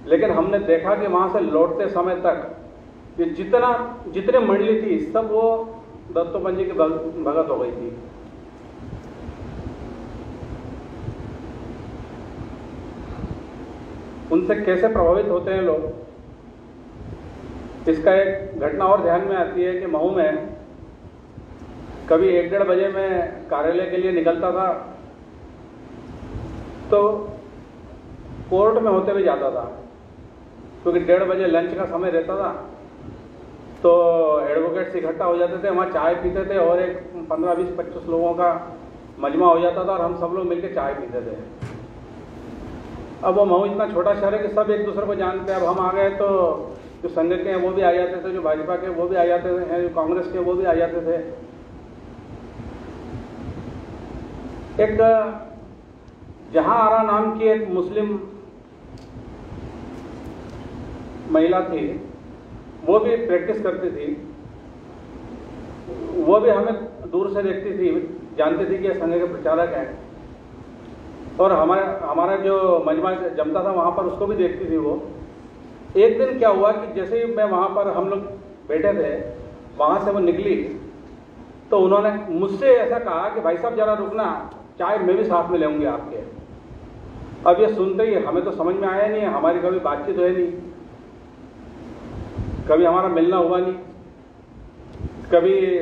लेकिन हमने देखा कि वहाँ से लौटते समय तक ये जितने मंडली थी सब वो दत्तोपंत जी की भगत हो गई थी। उनसे कैसे प्रभावित होते हैं लोग, इसका एक घटना और ध्यान में आती है कि मऊ में कभी 1-1:30 बजे मैं कार्यालय के लिए निकलता था तो कोर्ट में होते हुए जाता था, क्योंकि 1:30 बजे लंच का समय रहता था। तो एडवोकेट्स इकट्ठा हो जाते थे, वहाँ चाय पीते थे और एक 15-20-25 लोगों का मजमा हो जाता था और हम सब लोग मिलकर चाय पीते थे। अब वो मऊ इतना छोटा शहर है कि सब एक दूसरे को जानते हैं। अब हम आ गए तो जो संघ के हैं वो भी आ जाते थे, जो भाजपा के वो भी आ जाते थे, जो कांग्रेस के वो भी आ जाते थे। एक जहां आरा नाम की एक मुस्लिम महिला थी, वो भी प्रैक्टिस करती थी। वो भी हमें दूर से देखती थी, जानती थी कि संघ के प्रचारक हैं। और हमारा जो मजमा जमता था वहाँ पर उसको भी देखती थी वो। एक दिन क्या हुआ कि जैसे ही मैं वहाँ पर, हम लोग बैठे थे, वहाँ से वो निकली तो उन्होंने मुझसे ऐसा कहा कि भाई साहब जरा रुकना, चाय मैं भी साथ में लेंगे आपके। अब ये सुनते ही हमें तो समझ में आया नहीं, हमारी कभी बातचीत हुई नहीं, कभी हमारा मिलना हुआ नहीं, कभी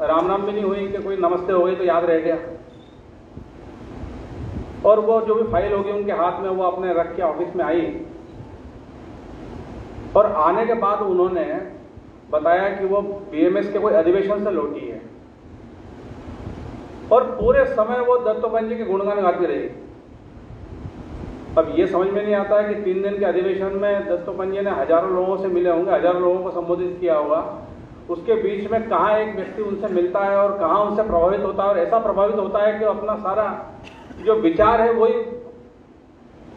राम नाम भी नहीं हुई कि कोई नमस्ते हो गई तो याद रह गया। और वो जो भी फाइल होगी उनके हाथ में, वो अपने रख के ऑफिस में आई और आने के बाद उन्होंने बताया कि वो बीएमएस के कोई अधिवेशन से लौटी है और पूरे समय वो दत्तोपंत जी के गुणगान गाती रही। अब ये समझ में नहीं आता है कि 3 दिन के अधिवेशन में दत्तोपंत जी ने हजारों लोगों से मिले होंगे, हजारों लोगों को संबोधित किया होगा, उसके बीच में कहाँ एक व्यक्ति उनसे मिलता है और कहाँ उनसे प्रभावित होता है, और ऐसा प्रभावित होता है कि अपना सारा जो विचार है वही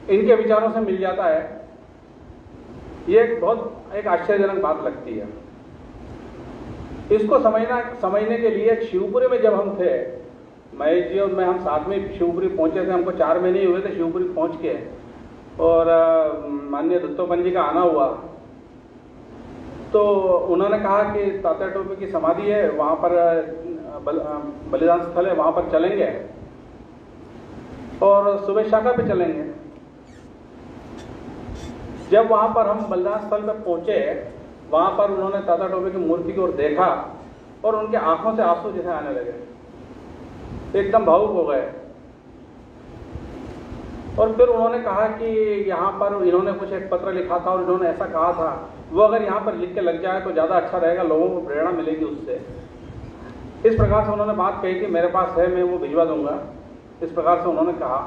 इनके विचारों से मिल जाता है। ये एक आश्चर्यजनक बात लगती है। इसको समझने के लिए शिवपुरी में जब हम थे, महेश जी और मैं, हम साथ में शिवपुरी पहुंचे थे, हमको 4 महीने ही हुए थे शिवपुरी पहुंच के, और माननीय दत्तोपंत जी का आना हुआ, तो उन्होंने कहा कि तात्या टोपे की समाधि है, वहां पर बलिदान स्थल है, वहां पर चलेंगे और सुबह शाखा पे चलेंगे। जब वहां पर हम बलिदान स्थल पे पहुंचे, वहां पर उन्होंने तात्या टोपे की मूर्ति की ओर देखा और उनके आंखों से आंसू जैसे आने लगे, एकदम भावुक हो गए। और फिर उन्होंने कहा कि यहाँ पर इन्होंने कुछ एक पत्र लिखा था और इन्होंने ऐसा कहा था, वो अगर यहाँ पर लिख के लग जाए तो ज़्यादा अच्छा रहेगा, लोगों को प्रेरणा मिलेगी उससे। इस प्रकार से उन्होंने बात कही कि मेरे पास है, मैं वो भिजवा दूंगा। इस प्रकार से उन्होंने कहा।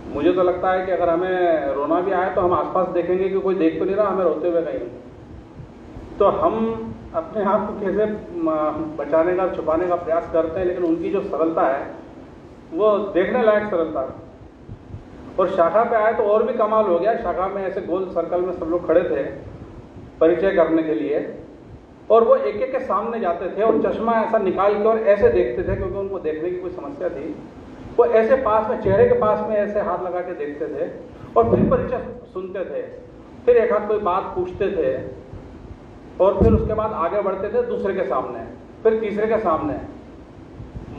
मुझे तो लगता है कि अगर हमें रोना भी आए तो हम आसपास देखेंगे कि कोई देख तो नहीं रहा हमें रोते हुए कहीं, तो हम अपने आप को कैसे बचाने का, छुपाने का प्रयास करते हैं, लेकिन उनकी जो सरलता है वो देखने लायक सरलता है। और शाखा पे आए तो और भी कमाल हो गया। शाखा में ऐसे गोल सर्कल में सब लोग खड़े थे परिचय करने के लिए, और वो एक एक के सामने जाते थे और चश्मा ऐसा निकाल के और ऐसे देखते थे, क्योंकि उनको देखने की कोई समस्या थी। वो ऐसे पास में, चेहरे के पास में ऐसे हाथ लगा के देखते थे और फिर परिचय सुनते थे, फिर एक हाथ कोई बात पूछते थे, और फिर उसके बाद आगे बढ़ते थे दूसरे के सामने, फिर तीसरे के सामने।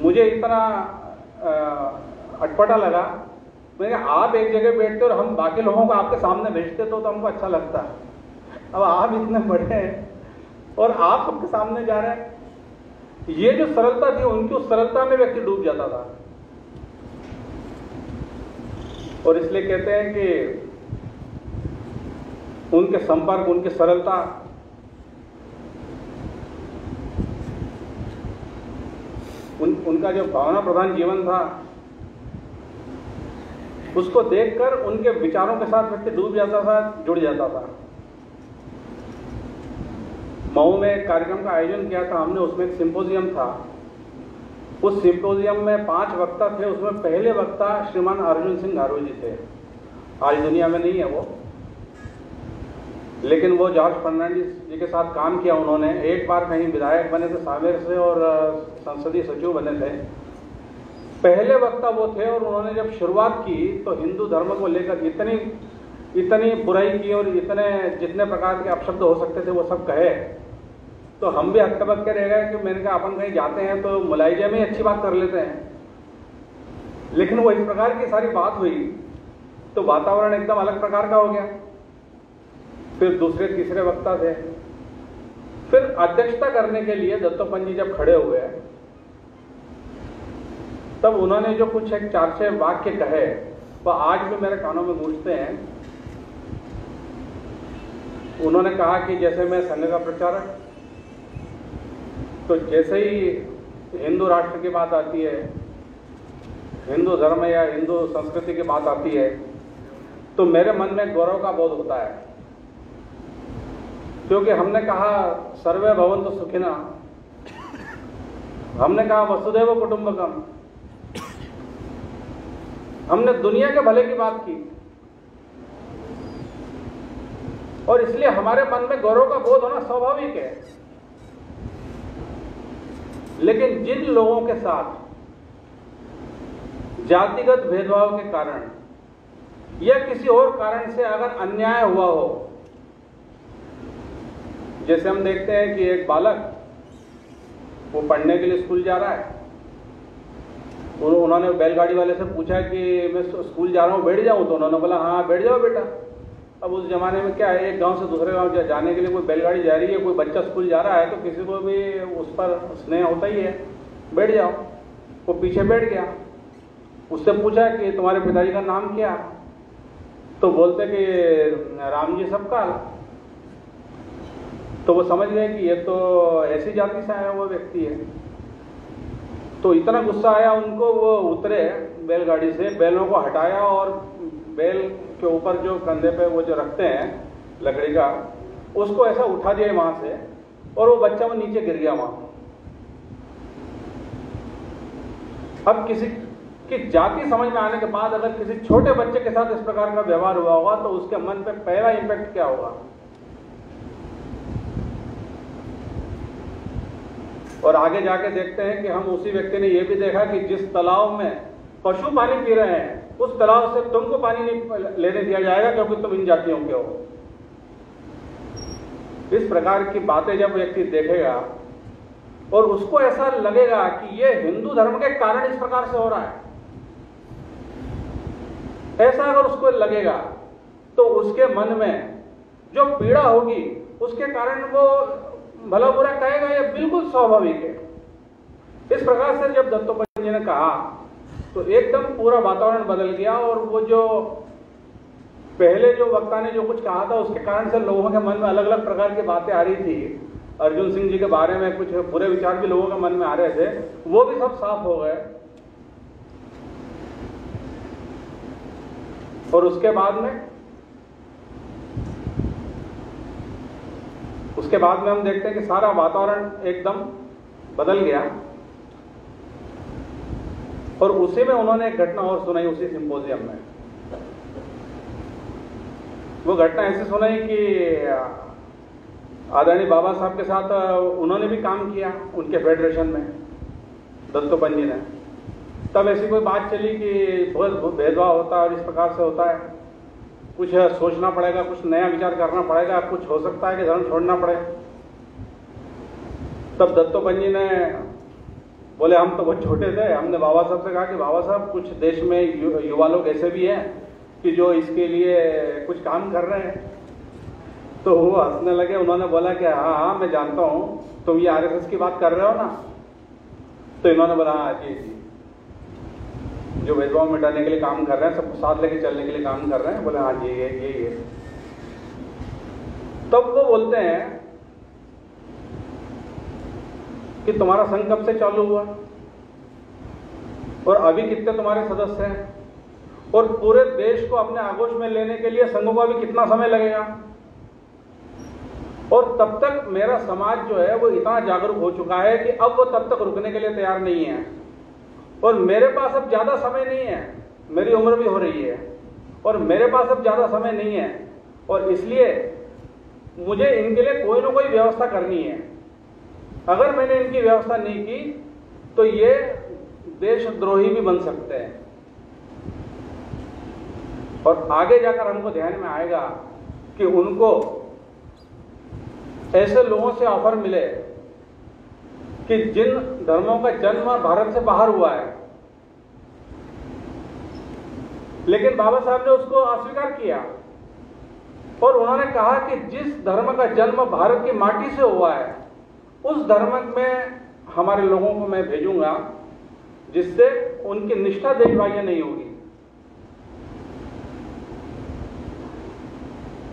मुझे इतना अटपटा लगा, मैंने कहा आप एक जगह बैठते और हम बाकी लोगों को आपके सामने भेजते तो हमको अच्छा लगता। अब आप इतने बड़े हैं और आप सबके सामने जा रहे हैं। ये जो सरलता थी, उनकी उस सरलता में व्यक्ति डूब जाता था। और इसलिए कहते हैं कि उनके संपर्क, उनकी सरलता, उनका जो भावना प्रधान जीवन था, उसको देखकर उनके विचारों के साथ व्यक्ति डूब जाता था, जुड़ जाता था। मऊ में एक कार्यक्रम का आयोजन किया था हमने, उसमें एक सिंपोजियम था। उस सिंपोजियम में 5 वक्ता थे, उसमें पहले वक्ता श्रीमान अर्जुन सिंह गारो जी थे। आज दुनिया में नहीं है वो, लेकिन वो जॉर्ज फर्नांडिस जी के साथ काम किया उन्होंने। एक बार कहीं विधायक बने थे सांवेर से और संसदीय सचिव बने थे। पहले वक्ता वो थे, और उन्होंने जब शुरुआत की तो हिंदू धर्म को लेकर इतनी बुराई की और जितने प्रकार के अपशब्द हो सकते थे वो सब कहे, तो हम भी हक्का के रह गए कि मैंने कहा अपन कहीं जाते हैं तो मुलायजे में अच्छी बात कर लेते हैं। लेकिन वो इस प्रकार की सारी बात हुई तो वातावरण एकदम अलग प्रकार का हो गया। फिर दूसरे तीसरे वक्ता थे। फिर अध्यक्षता करने के लिए दत्तोपंत जी जब खड़े हुए तब उन्होंने जो कुछ एक 4-6 वाक्य कहे वह आज भी मेरे कानों में गूंजते हैं। उन्होंने कहा कि जैसे मैं संघ का प्रचारक, तो जैसे ही हिंदू राष्ट्र की बात आती है, हिंदू धर्म या हिंदू संस्कृति की बात आती है, तो मेरे मन में गौरव का बोध होता है। क्योंकि हमने कहा सर्वे भवन्तु सुखिनः, हमने कहा वसुधैव कुटुंबकम, हमने दुनिया के भले की बात की, और इसलिए हमारे मन में गौरव का बोध होना स्वाभाविक है। लेकिन जिन लोगों के साथ जातिगत भेदभाव के कारण या किसी और कारण से अगर अन्याय हुआ हो, जैसे हम देखते हैं कि एक बालक वो पढ़ने के लिए स्कूल जा रहा है, उन्होंने बैलगाड़ी वाले से पूछा कि मैं स्कूल जा रहा हूँ, बैठ जाऊँ? तो उन्होंने बोला हाँ बैठ जाओ बेटा। अब उस जमाने में क्या है, एक गांव से दूसरे गांव जाने के लिए कोई बैलगाड़ी जा रही है, कोई बच्चा स्कूल जा रहा है, तो किसी को भी उस पर स्नेह होता ही है, बैठ जाओ। वो पीछे बैठ गया। उससे पूछा कि तुम्हारे पिताजी का नाम क्या? तो बोलते कि राम जी सबकाल। तो वो समझ गए कि ये तो ऐसी जाति से आया हुआ व्यक्ति है। तो इतना गुस्सा आया उनको, वो उतरे बैलगाड़ी से, बैलों को हटाया और बैल के ऊपर जो कंधे पे वो जो रखते हैं लकड़ी का, उसको ऐसा उठा दिया वहां से और वो बच्चा वो नीचे गिर गया वहां। अब किसी की जाति समझ में आने के बाद अगर किसी छोटे बच्चे के साथ इस प्रकार का व्यवहार हुआ होगा तो उसके मन पे पहला इंपैक्ट क्या होगा। और आगे जाके देखते हैं कि हम उसी व्यक्ति ने यह भी देखा कि जिस तालाब में पशु पानी पी रहे हैं उस तालाब से तुमको पानी नहीं लेने दिया जाएगा क्योंकि तुम इन जातियों के हो। इस प्रकार की बातें जब व्यक्ति देखेगा और उसको ऐसा लगेगा कि ये हिंदू धर्म के कारण इस प्रकार से हो रहा है, ऐसा अगर उसको लगेगा तो उसके मन में जो पीड़ा होगी उसके कारण वो भला बुरा कहेगा, ये बिल्कुल स्वाभाविक है। इस प्रकार से जब दत्तोपंत जी ने कहा तो एकदम पूरा वातावरण बदल गया और वो जो पहले जो वक्ता ने जो कुछ कहा था उसके कारण से लोगों के मन में अलग अलग प्रकार की बातें आ रही थी। अर्जुन सिंह जी के बारे में कुछ बुरे विचार भी लोगों के मन में आ रहे थे, वो भी सब साफ हो गए। और उसके बाद में हम देखते हैं कि सारा वातावरण एकदम बदल गया। और उसी में उन्होंने एक घटना और सुनाई उसी सिंपोजियम में। वो घटना ऐसे सुनाई कि आदरणीय बाबा साहब के साथ उन्होंने भी काम किया उनके फेडरेशन में, दत्तोपंत जी ने। तब ऐसी कोई बात चली कि बहुत भेदभाव होता है और इस प्रकार से होता है, कुछ सोचना पड़ेगा, कुछ नया विचार करना पड़ेगा, कुछ हो सकता है कि धर्म छोड़ना पड़े। तब दत्तोपंत जी ने बोले, हम तो बहुत छोटे थे, हमने बाबा साहब से कहा कि बाबा साहब कुछ देश में युवा लोग ऐसे भी हैं कि जो इसके लिए कुछ काम कर रहे हैं। तो वो हंसने लगे। उन्होंने बोला कि हाँ मैं जानता हूं, तुम ये आरएसएस की बात कर रहे हो ना। तो इन्होंने बोला हाँ जी जी, जो भेदभाव मिटाने के लिए काम कर रहे हैं, सबको साथ लेके चलने के लिए काम कर रहे हैं। बोले हाँ जी ये। तब वो बोलते हैं कि तुम्हारा संघ कब से चालू हुआ और अभी कितने तुम्हारे सदस्य हैं, और पूरे देश को अपने आगोश में लेने के लिए संघों को अभी कितना समय लगेगा। और तब तक मेरा समाज जो है वो इतना जागरूक हो चुका है कि अब वो तब तक रुकने के लिए तैयार नहीं है। और मेरे पास अब ज्यादा समय नहीं है, मेरी उम्र भी हो रही है और मेरे पास अब ज्यादा समय नहीं है, और इसलिए मुझे इनके लिए कोई ना कोई व्यवस्था करनी है। अगर मैंने इनकी व्यवस्था नहीं की तो ये देशद्रोही भी बन सकते हैं। और आगे जाकर हमको ध्यान में आएगा कि उनको ऐसे लोगों से ऑफर मिले कि जिन धर्मों का जन्म भारत से बाहर हुआ है, लेकिन बाबा साहब ने उसको अस्वीकार किया और उन्होंने कहा कि जिस धर्म का जन्म भारत की माटी से हुआ है उस धर्म में हमारे लोगों को मैं भेजूंगा, जिससे उनकी निष्ठा देशबाह्य नहीं होगी।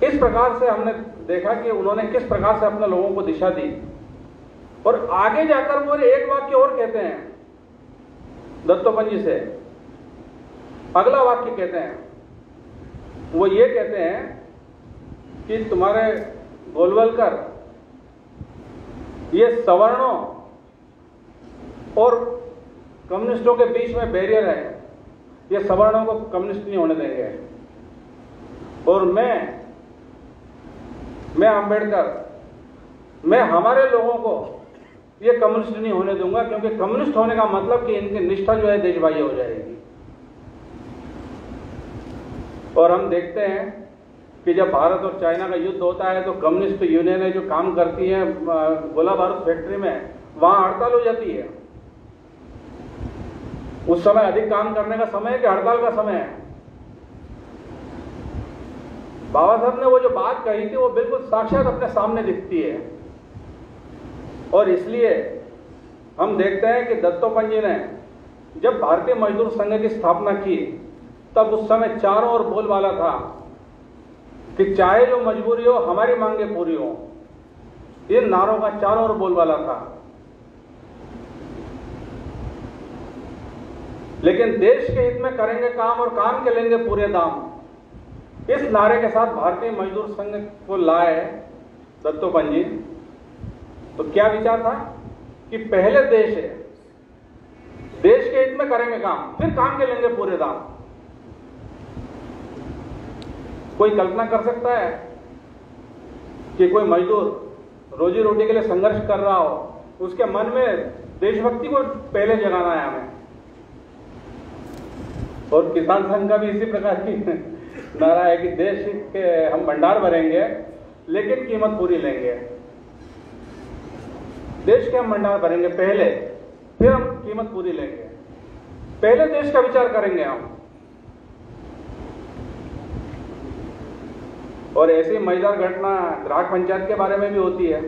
इस प्रकार से हमने देखा कि उन्होंने किस प्रकार से अपने लोगों को दिशा दी। और आगे जाकर वो एक वाक्य और कहते हैं दत्तोपंत जी से, अगला वाक्य कहते हैं, वो ये कहते हैं कि तुम्हारे गोलवलकर ये सवर्णों और कम्युनिस्टों के बीच में बैरियर है, ये सवर्णों को कम्युनिस्ट नहीं होने देंगे। और मैं अंबेडकर, मैं हमारे लोगों को ये कम्युनिस्ट नहीं होने दूंगा, क्योंकि कम्युनिस्ट होने का मतलब कि इनकी निष्ठा जो है देशबाह्य हो जाएगी। और हम देखते हैं कि जब भारत और चाइना का युद्ध होता है तो कम्युनिस्ट यूनियनें जो काम करती हैं गोला बारूद फैक्ट्री में, वहां हड़ताल हो जाती है। उस समय अधिक काम करने का समय है कि हड़ताल का समय है। बाबा साहब ने वो जो बात कही थी वो बिल्कुल साक्षात अपने सामने दिखती है। और इसलिए हम देखते हैं कि दत्तोपंत जी ने जब भारतीय मजदूर संघ की स्थापना की तब उस समय चारों ओर बोलबाला था कि चाहे जो मजबूरी हो हमारी मांगे पूरी हो। इन नारों का चारों ओर बोलबाला था। लेकिन देश के हित में करेंगे काम और काम के लेंगे पूरे दाम, इस नारे के साथ भारतीय मजदूर संघ को लाए दत्तोपंत जी, तो क्या विचार था कि पहले देश है, देश के हित में करेंगे काम, फिर काम के लेंगे पूरे दाम। कोई कल्पना कर सकता है कि कोई मजदूर रोजी रोटी के लिए संघर्ष कर रहा हो, उसके मन में देशभक्ति को पहले जगाना है हमें। और किसान संघ का भी इसी प्रकार की नारा है कि देश के हम भंडार भरेंगे लेकिन कीमत पूरी लेंगे। देश के हम भंडार भरेंगे पहले, फिर हम कीमत पूरी लेंगे। पहले देश का विचार करेंगे हम। और ऐसी मजेदार घटना ग्राहक पंचायत के बारे में भी होती है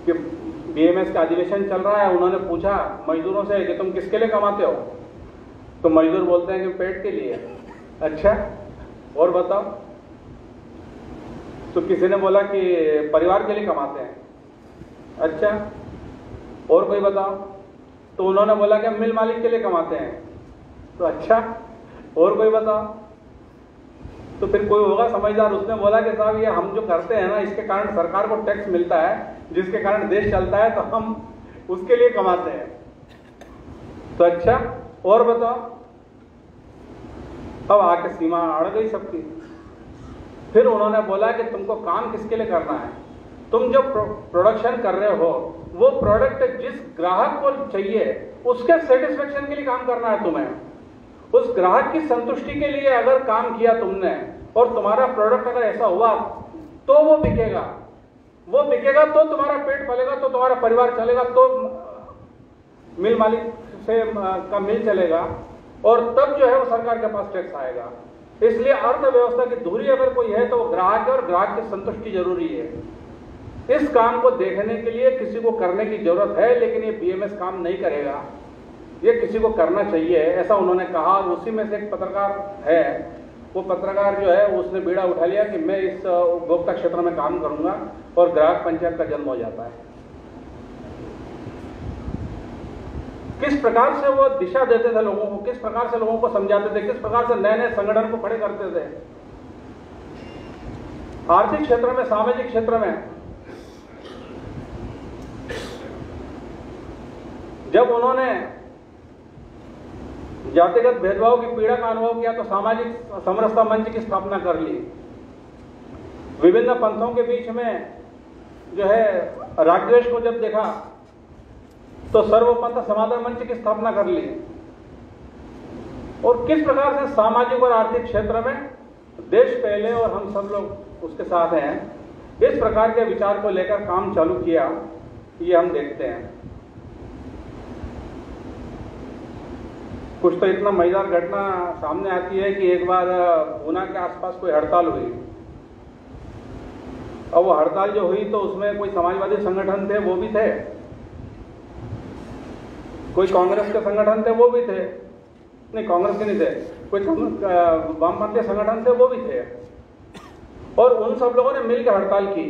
कि बीएमएस का अधिवेशन चल रहा है, उन्होंने पूछा मजदूरों से कि तुम किसके लिए कमाते हो, तो मजदूर बोलते हैं कि पेट के लिए। अच्छा, और बताओ? तो किसी ने बोला कि परिवार के लिए कमाते हैं। अच्छा, और कोई बताओ? तो उन्होंने बोला कि हम मिल मालिक के लिए कमाते हैं। तो अच्छा, और कोई बताओ? तो फिर कोई होगा समझदार, उसने बोला कि साहब ये हम जो करते हैं ना, इसके कारण सरकार को टैक्स मिलता है, जिसके कारण देश चलता है, तो हम उसके लिए कमाते हैं। तो अच्छा, और बताओ? अब आके सीमा अड़ गई सबकी। फिर उन्होंने बोला कि तुमको काम किसके लिए करना है, तुम जो प्रोडक्शन कर रहे हो वो प्रोडक्ट जिस ग्राहक को चाहिए उसके सेटिस्फेक्शन के लिए काम करना है तुम्हें। उस ग्राहक की संतुष्टि के लिए अगर काम किया तुमने और तुम्हारा प्रोडक्ट अगर ऐसा हुआ तो वो बिकेगा, वो बिकेगा तो तुम्हारा पेट पलेगा, तो तुम्हारा परिवार चलेगा, तो मिल मालिक से का मिल चलेगा, और तब जो है वो सरकार के पास टैक्स आएगा। इसलिए अर्थव्यवस्था की धुरी अगर कोई है तो वो ग्राहक है, और ग्राहक की संतुष्टि जरूरी है। इस काम को देखने के लिए किसी को करने की जरूरत है, लेकिन ये बीएमएस काम नहीं करेगा, ये किसी को करना चाहिए, ऐसा उन्होंने कहा। और उसी में से एक पत्रकार है, वो पत्रकार जो है उसने बीड़ा उठा लिया कि मैं इस उपभोक्ता क्षेत्र में काम करूंगा, और ग्राहक पंचायत का जन्म हो जाता है। किस प्रकार से वो दिशा देते थे लोगों को, किस प्रकार से लोगों को समझाते थे, किस प्रकार से नए नए संगठन को खड़े करते थे। आर्थिक क्षेत्र में, सामाजिक क्षेत्र में जब उन्होंने जातिगत भेदभाव की पीड़ा का अनुभव किया तो सामाजिक समरसता मंच की स्थापना कर ली। विभिन्न पंथों के बीच में जो है रागद्वेष को जब देखा तो सर्वपंथ समाधान मंच की स्थापना कर ली। और किस प्रकार से सामाजिक और आर्थिक क्षेत्र में देश पहले और हम सब लोग उसके साथ हैं, इस प्रकार के विचार को लेकर काम चालू किया, ये हम देखते हैं। कुछ तो इतना मजेदार घटना सामने आती है कि एक बार पूना के आसपास कोई हड़ताल हुई। अब वो हड़ताल जो हुई तो उसमें कोई समाजवादी संगठन थे, वो भी थे, कोई कांग्रेस के संगठन थे, वो भी थे, नहीं कांग्रेस के नहीं थे, कोई वामपंथी संगठन थे, वो भी थे। और उन सब लोगों ने मिलकर हड़ताल की।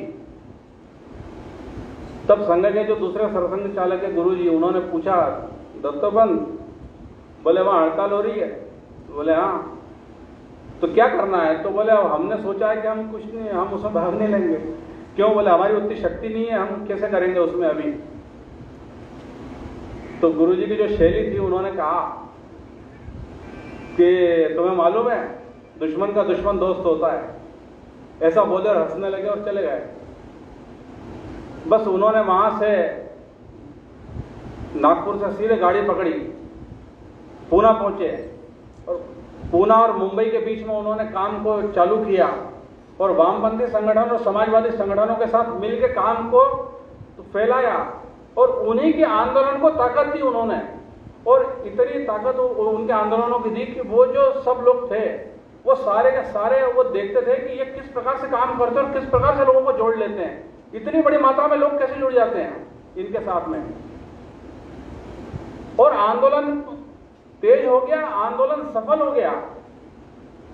तब संघ के जो दूसरे सरसंघ चालक है गुरु जी, उन्होंने पूछा दत्तोपंत, बोले वहां हड़ताल हो रही है? बोले हाँ। तो क्या करना है? तो बोले अब हमने सोचा है कि हम कुछ नहीं, हम उसमें भाग नहीं लेंगे। क्यों? बोले हमारी उतनी शक्ति नहीं है, हम कैसे करेंगे उसमें अभी। तो गुरुजी की जो शैली थी, उन्होंने कहा कि तुम्हें मालूम है दुश्मन का दुश्मन दोस्त होता है। ऐसा बोले और हंसने लगे और चले गए। बस उन्होंने वहां से नागपुर से सीधे गाड़ी पकड़ी, पूना पहुंचे, और पूना और मुंबई के बीच में उन्होंने काम को चालू किया, और वामपंथी संगठन और समाजवादी संगठनों के साथ मिलकर काम को फैलाया, और उन्हीं के आंदोलन को ताकत दी उन्होंने। और इतनी ताकत उनके आंदोलनों की दी कि वो जो सब लोग थे वो सारे के सारे वो देखते थे कि ये किस प्रकार से काम करते हैं और किस प्रकार से लोगों को जोड़ लेते हैं। इतनी बड़ी मात्रा में लोग कैसे जुड़ जाते हैं इनके साथ में। और आंदोलन तेज हो गया, आंदोलन सफल हो गया,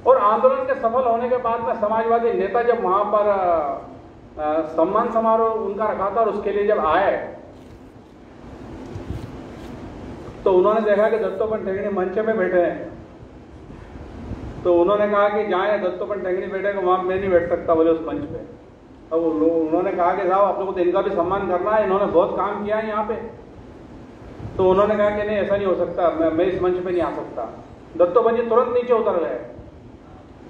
और आंदोलन के सफल होने के बाद में समाजवादी नेता जब वहां पर सम्मान समारोह उनका रखा था, और उसके लिए जब आए तो उन्होंने देखा कि दत्तोपंत ठेंगड़ी मंच में बैठे हैं। तो उन्होंने कहा कि जहाँ ये दत्तोपंत ठेंगड़ी बैठेगा वहाँ मैं नहीं बैठ सकता बोले उस मंच पे। अब उन्होंने कहा कि साहब आप लोगों को तो इनका भी सम्मान करना है, इन्होंने बहुत काम किया है यहाँ पे। तो उन्होंने कहा कि नहीं ऐसा नहीं हो सकता, मैं इस मंच पे नहीं आ सकता। दत्तोपंत जी तुरंत नीचे उतर गए।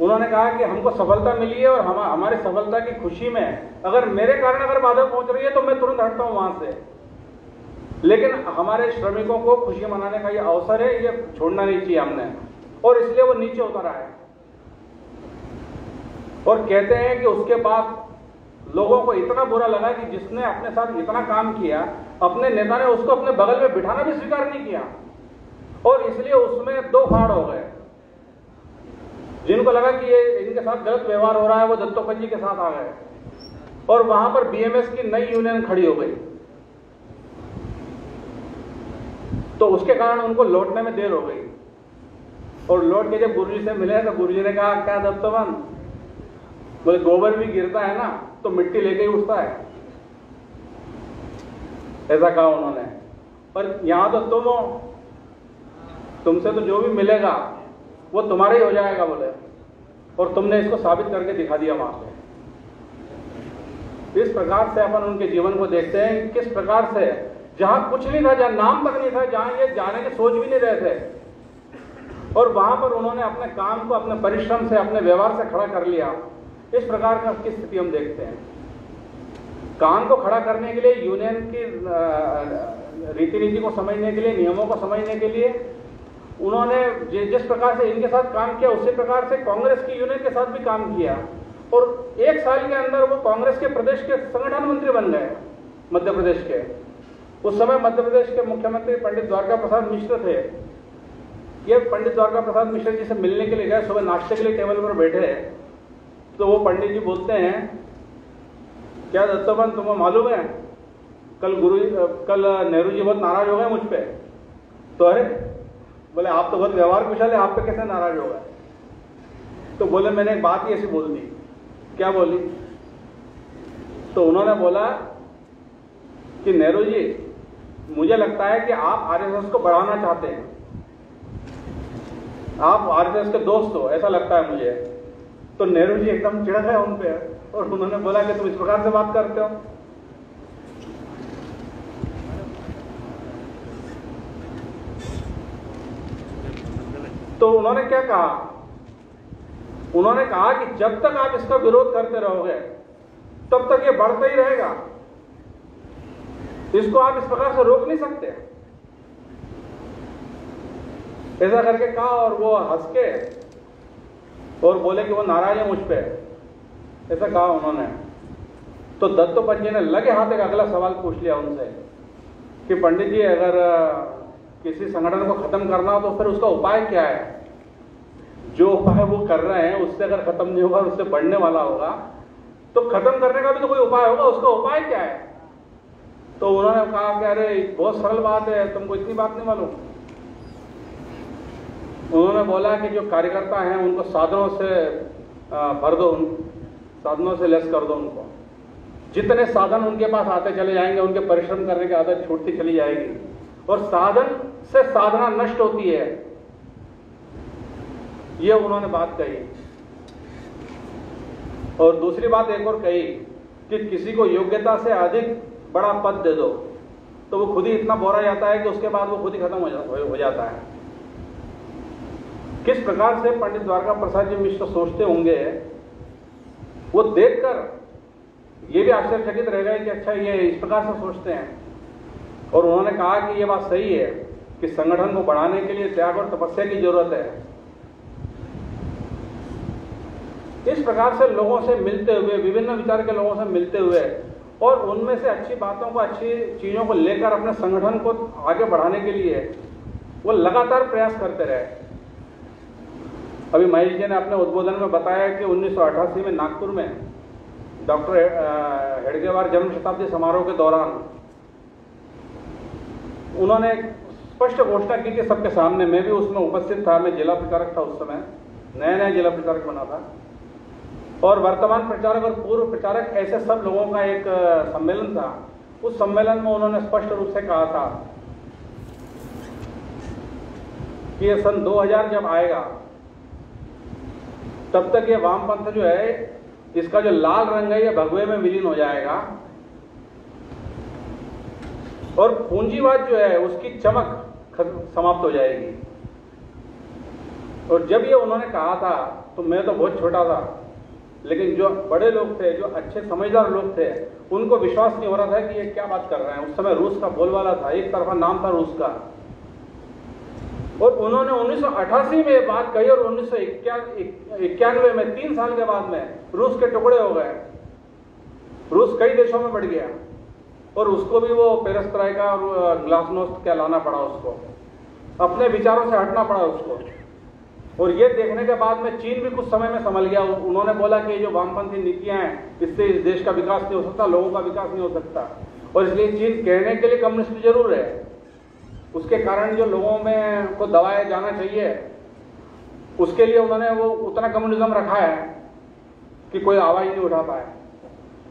उन्होंने कहा कि हमको सफलता मिली है और हमारी सफलता की खुशी में अगर मेरे कारण अगर बाधा पहुंच रही है तो मैं तुरंत हटता हूं वहां से, लेकिन हमारे श्रमिकों को खुशी मनाने का ये अवसर है, ये छोड़ना नहीं चाहिए हमने, और इसलिए वो नीचे उतर आए। और कहते हैं कि उसके बाद लोगों को इतना बुरा लगा कि जिसने अपने साथ इतना काम किया, अपने नेता ने उसको अपने बगल में बिठाना भी स्वीकार नहीं किया, और इसलिए उसमें दो फाड़ हो गए। जिनको लगा कि ये इनके साथ गलत व्यवहार हो रहा है वो दत्तोपंत जी के साथ आ गए, और वहां पर बीएमएस की नई यूनियन खड़ी हो गई। तो उसके कारण उनको लौटने में देर हो गई, और लौट के जब गुरुजी से मिले तो गुरुजी ने कहा क्या दत्तोपंत, बोले गोबर भी गिरता है ना तो मिट्टी लेके ही उठता है, ऐसा कहा उन्होंने। पर यहां तो तुमसे तो जो भी मिलेगा वो तुम्हारा ही हो जाएगा बोले, और तुमने इसको साबित करके दिखा दिया वहां पे। इस प्रकार से अपन उनके जीवन को देखते हैं, किस प्रकार से जहां कुछ नहीं था, जहां नाम तक नहीं था, जहां ये जाने की सोच भी नहीं रहे थे, और वहां पर उन्होंने अपने काम को अपने परिश्रम से, अपने व्यवहार से खड़ा कर लिया। इस प्रकार की स्थिति हम देखते हैं। काम को खड़ा करने के लिए, यूनियन की रीति नीति को समझने के लिए, नियमों को समझने के लिए उन्होंने जिस प्रकार से इनके साथ काम किया उसी प्रकार से कांग्रेस की यूनियन के साथ भी काम किया, और 1 साल के अंदर वो कांग्रेस के प्रदेश के संगठन मंत्री बन गए मध्य प्रदेश के। उस समय मध्य प्रदेश के मुख्यमंत्री पंडित द्वारका प्रसाद मिश्र थे। ये पंडित द्वारका प्रसाद मिश्र जी से मिलने के लिए गए, सुबह नाश्ते के लिए टेबल पर बैठे, तो वो पंडित जी बोलते हैं क्या दत्तोपंत तुम्हें मालूम है कल नेहरू जी बहुत नाराज हो गए मुझ पे। तो अरे बोले आप तो बहुत व्यवहार कुशल है, आप पे कैसे नाराज हो गए। तो बोले मैंने एक बात ही ऐसी बोल दी। क्या बोली? तो उन्होंने बोला कि नेहरू जी मुझे लगता है कि आप आरएसएस को बढ़ाना चाहते हैं, आप आरएसएस के दोस्त हो, ऐसा लगता है मुझे। तो नेहरू जी एकदम चिढ़ गए उन पे, और उन्होंने बोला कि तुम इस प्रकार से बात करते हो। तो उन्होंने क्या कहा? उन्होंने कहा कि जब तक आप इसका विरोध करते रहोगे तब तक ये बढ़ता ही रहेगा, इसको आप इस प्रकार से रोक नहीं सकते, ऐसा करके कहा। और वो हंस के और बोले कि वो नाराज है मुझ पे, ऐसा कहा उन्होंने। तो दत्तोपंत जी ने लगे हाथ एक अगला सवाल पूछ लिया उनसे कि पंडित जी अगर किसी संगठन को खत्म करना हो तो फिर उसका उपाय क्या है? जो उपाय वो कर रहे हैं उससे अगर खत्म नहीं होगा, उससे बढ़ने वाला होगा, तो खत्म करने का भी तो कोई उपाय होगा, उसका उपाय क्या है? तो उन्होंने कहा कि अरे बहुत सरल बात है, तुमको इतनी बात नहीं मालूम। उन्होंने बोला कि जो कार्यकर्ता हैं उनको साधनों से भर दो, साधनों से लेस कर दो उनको। जितने साधन उनके पास आते चले जाएंगे, उनके परिश्रम करने की आदत छूटती चली जाएगी, और साधन से साधना नष्ट होती है, ये उन्होंने बात कही। और दूसरी बात एक और कही कि किसी को योग्यता से अधिक बड़ा पद दे दो तो वो खुद ही इतना बोरा जाता है कि उसके बाद वो खुद ही खत्म हो जाता है। किस प्रकार से पंडित द्वारका प्रसाद जी मिश्र सोचते होंगे, वो देखकर ये भी आश्चर्यचकित रह गए कि अच्छा ये इस प्रकार से सोचते हैं। और उन्होंने कहा कि ये बात सही है कि संगठन को बढ़ाने के लिए त्याग और तपस्या की जरूरत है। इस प्रकार से लोगों से मिलते हुए, विभिन्न विचार के लोगों से मिलते हुए, और उनमें से अच्छी बातों को, अच्छी चीजों को लेकर अपने संगठन को आगे बढ़ाने के लिए वो लगातार प्रयास करते रहे। अभी महेश जी ने अपने उद्बोधन में बताया कि 1988 में नागपुर में डॉक्टर हेडगेवार जन्म शताब्दी समारोह के दौरान उन्होंने स्पष्ट घोषणा की थी सबके सामने, मैं भी उसमें उपस्थित था, मैं जिला प्रचारक था उस समय, नया जिला प्रचारक बना था, और वर्तमान प्रचारक और पूर्व प्रचारक ऐसे सब लोगों का एक सम्मेलन था। उस सम्मेलन में उन्होंने स्पष्ट रूप से कहा था कि ये सन 2000 जब आएगा तब तक ये वामपंथ जो है, इसका जो लाल रंग है, ये भगवे में विलीन हो जाएगा और पूंजीवाद जो है उसकी चमक समाप्त हो जाएगी। और जब ये उन्होंने कहा था तो मैं तो बहुत छोटा था, लेकिन जो बड़े लोग थे, जो अच्छे समझदार लोग थे, उनको विश्वास नहीं हो रहा था कि ये क्या बात कर रहे हैं। उस समय रूस का बोलबाला था, एक तरफा नाम था रूस का, और उन्होंने 1988 में ये बात कही और 1991 में 3 साल के बाद में रूस के टुकड़े हो गए। रूस कई देशों में बढ़ गया और उसको भी वो पेरेस्ट्राइका और ग्लासनोस्ट कहलाना पड़ा, उसको अपने विचारों से हटना पड़ा उसको। और ये देखने के बाद में चीन भी कुछ समय में संभल गया। उन्होंने बोला कि जो वामपंथी नीतियां हैं, इससे इस देश का विकास नहीं हो सकता, लोगों का विकास नहीं हो सकता, और इसलिए चीन कहने के लिए कम्युनिस्ट जरूर है, उसके कारण जो लोगों में को दबाया जाना चाहिए, उसके लिए उन्होंने वो उतना कम्युनिज्म रखा है कि कोई आवाज नहीं उठा पाए।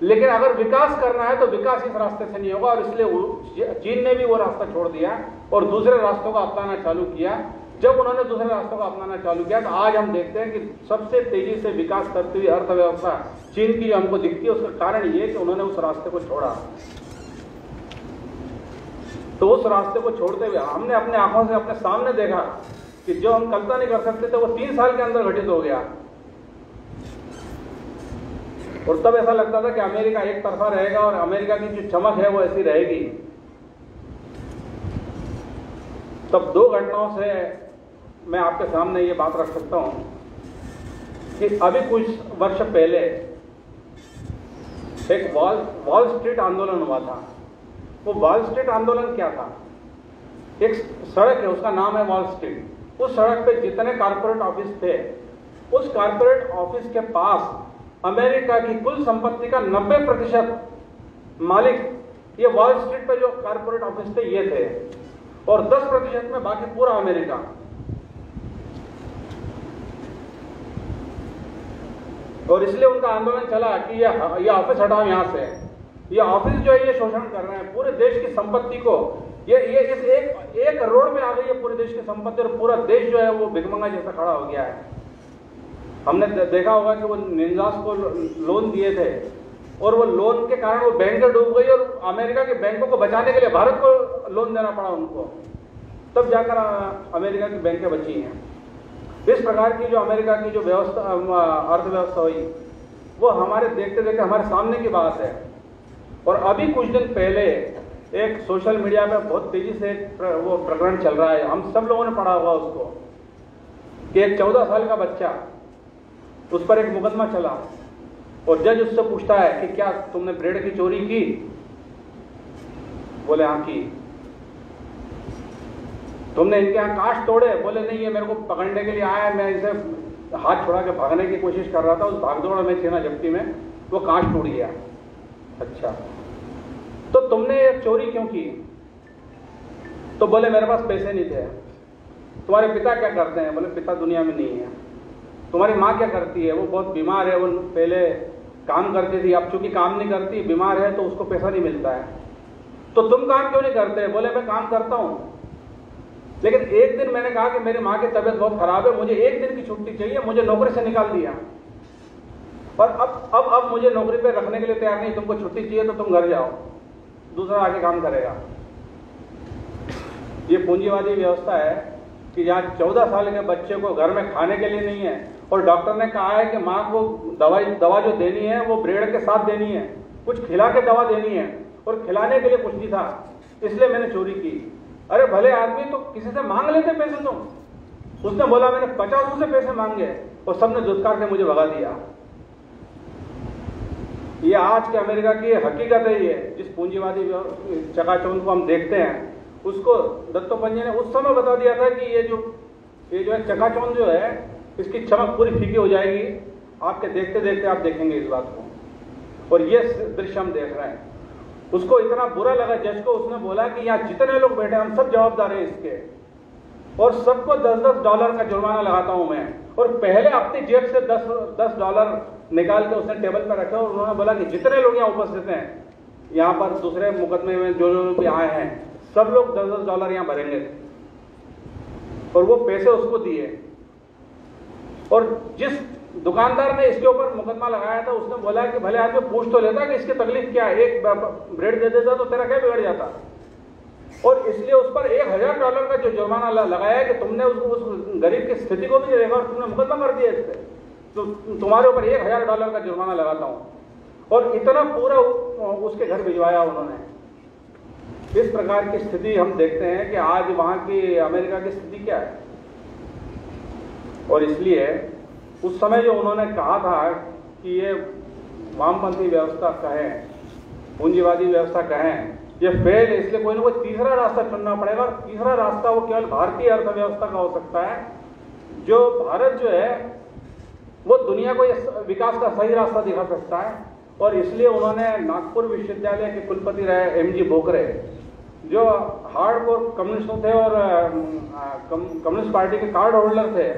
लेकिन अगर विकास करना है तो विकास इस रास्ते से नहीं होगा, और इसलिए चीन ने भी वो रास्ता छोड़ दिया और दूसरे रास्तों को अपनाना चालू किया। जब उन्होंने दूसरे रास्तों को अपनाना चालू किया तो आज हम देखते हैं कि सबसे तेजी से विकास करती हुई अर्थव्यवस्था चीन की जो हमको दिखती है, उसका कारण ये कि उन्होंने उस रास्ते को छोड़ा। तो उस रास्ते को छोड़ते हुए हमने अपने आंखों से अपने सामने देखा कि जो हम कल्पना नहीं कर सकते थे वो 3 साल के अंदर घटित हो गया। और तब ऐसा लगता था कि अमेरिका एक तरफा रहेगा और अमेरिका की जो चमक है वो ऐसी रहेगी। तब 2 घटनाओं से मैं आपके सामने ये बात रख सकता हूं कि अभी कुछ वर्ष पहले एक वॉल स्ट्रीट आंदोलन हुआ था। वो वॉल स्ट्रीट आंदोलन क्या था? एक सड़क है, उसका नाम है वॉल स्ट्रीट। उस सड़क पे जितने कारपोरेट ऑफिस थे, उस कारपोरेट ऑफिस के पास अमेरिका की कुल संपत्ति का 90% मालिक ये वॉल स्ट्रीट पे जो कारपोरेट ऑफिस थे ये थे, और 10% में बाकी पूरा अमेरिका। और इसलिए उनका आंदोलन चला कि ये ऑफिस हटाओ यहां से, ये ऑफिस जो है ये शोषण कर रहे हैं पूरे देश की संपत्ति को। ये इस एक रोड में आ गई है पूरे देश की संपत्ति, और पूरा देश जो है वो भिखमंगा जैसा खड़ा हो गया है। हमने देखा होगा कि वो निंजास को लोन दिए थे और वो लोन के कारण वो बैंक डूब गई, और अमेरिका के बैंकों को बचाने के लिए भारत को लोन देना पड़ा उनको, तब जाकर अमेरिका की बैंकें बची हैं। इस प्रकार की जो अमेरिका की जो व्यवस्था अर्थव्यवस्था हुई वो हमारे देखते देखते हमारे सामने की बात है। और अभी कुछ दिन पहले एक सोशल मीडिया पे बहुत तेजी से वो प्रकरण चल रहा है, हम सब लोगों ने पढ़ा होगा उसको, कि एक 14 साल का बच्चा, उस पर एक मुकदमा चला और जज उससे पूछता है कि क्या तुमने ब्रेड की चोरी की? बोले हाँ की। तुमने इनके यहाँ कांच तोड़े? बोले नहीं, ये मेरे को पकड़ने के लिए आया है, मैं इसे हाथ छुड़ा के भागने की कोशिश कर रहा था, उस भागदौड़ में छीना झपटी में वो कांच टूट गया। अच्छा, तो तुमने ये चोरी क्यों की? तो बोले मेरे पास पैसे नहीं थे। तुम्हारे पिता क्या करते हैं? बोले पिता दुनिया में नहीं है। तुम्हारी माँ क्या करती है? वो बहुत बीमार है, वो पहले काम करती थी, अब चूंकि काम नहीं करती, बीमार है, तो उसको पैसा नहीं मिलता है। तो तुम काम क्यों नहीं करते? बोले मैं काम करता हूँ, लेकिन एक दिन मैंने कहा कि मेरी माँ की तबीयत बहुत खराब है, मुझे 1 दिन की छुट्टी चाहिए, मुझे नौकरी से निकाल दिया, और अब मुझे नौकरी पे रखने के लिए तैयार नहीं, तुमको छुट्टी चाहिए तो तुम घर जाओ, दूसरा आगे काम करेगा। ये पूंजीवादी व्यवस्था है कि जहाँ 14 साल के बच्चे को घर में खाने के लिए नहीं है, और डॉक्टर ने कहा है कि माँ को दवा जो देनी है वो ब्रेड के साथ देनी है, कुछ खिला के दवा देनी है, और खिलाने के लिए कुछ नहीं था, इसलिए मैंने चोरी की। अरे भले आदमी, तो किसी से मांग लेते पैसे तुम। उसने बोला मैंने 50 से पैसे मांगे और सबने दुत्कार के मुझे भगा दिया। ये आज के अमेरिका की हकीकत है। ये जिस पूंजीवादी चकाचौंध को हम देखते हैं, उसको दत्तोपंत जी ने उस समय बता दिया था कि ये जो है चकाचौंध जो है, इसकी चमक पूरी फीकी हो जाएगी। आपके देखते देखते आप देखेंगे इस बात को, और ये दृश्य हम देख रहे हैं। उसको इतना बुरा लगा जज को, उसने बोला कि यहाँ जितने लोग बैठे हम सब जवाबदार हैं इसके, और सबको $10 का जुर्माना लगाता हूं मैं। और पहले अपनी जेब से $10 निकाल के उसने टेबल पर रखे, और उन्होंने बोला कि जितने लोग यहाँ उपस्थित हैं, यहाँ पर दूसरे मुकदमे में जो लोग भी आए हैं, सब लोग $10 यहाँ भरेंगे, और वो पैसे उसको दिए। और जिस दुकानदार ने इसके ऊपर मुकदमा लगाया था। उसने बोला कि भले आदमी पूछ तो लेता कि इसकी तकलीफ क्या है, एक ब्रेड दे देता तो तेरा क्या बिगड़ जाता। और इसलिए उस पर $1000 का जो जुर्माना लगाया है कि तुमने उस गरीब की स्थिति को भी नहीं देखा और तुमने मुकदमा कर दिया इस पर, तो तुम्हारे ऊपर $1000 का जुर्माना लगाता हूं। और इतना पूरा उसके घर भिजवाया उन्होंने। इस प्रकार की स्थिति हम देखते हैं कि आज वहां की अमेरिका की स्थिति क्या है। और इसलिए उस समय जो उन्होंने कहा था कि ये वामपंथी व्यवस्था कहें, पूंजीवादी व्यवस्था कहें, ये फेल है, इसलिए कोई ना कोई तीसरा रास्ता चुनना पड़ेगा। और तीसरा रास्ता वो केवल भारतीय अर्थव्यवस्था का हो सकता है, जो भारत जो है वो दुनिया को विकास का सही रास्ता दिखा सकता है। और इसलिए उन्होंने नागपुर विश्वविद्यालय के कुलपति रहे MG बोकरे, जो हार्डकोर कम्युनिस्ट थे और कम्युनिस्ट पार्टी के कार्ड होल्डर थे,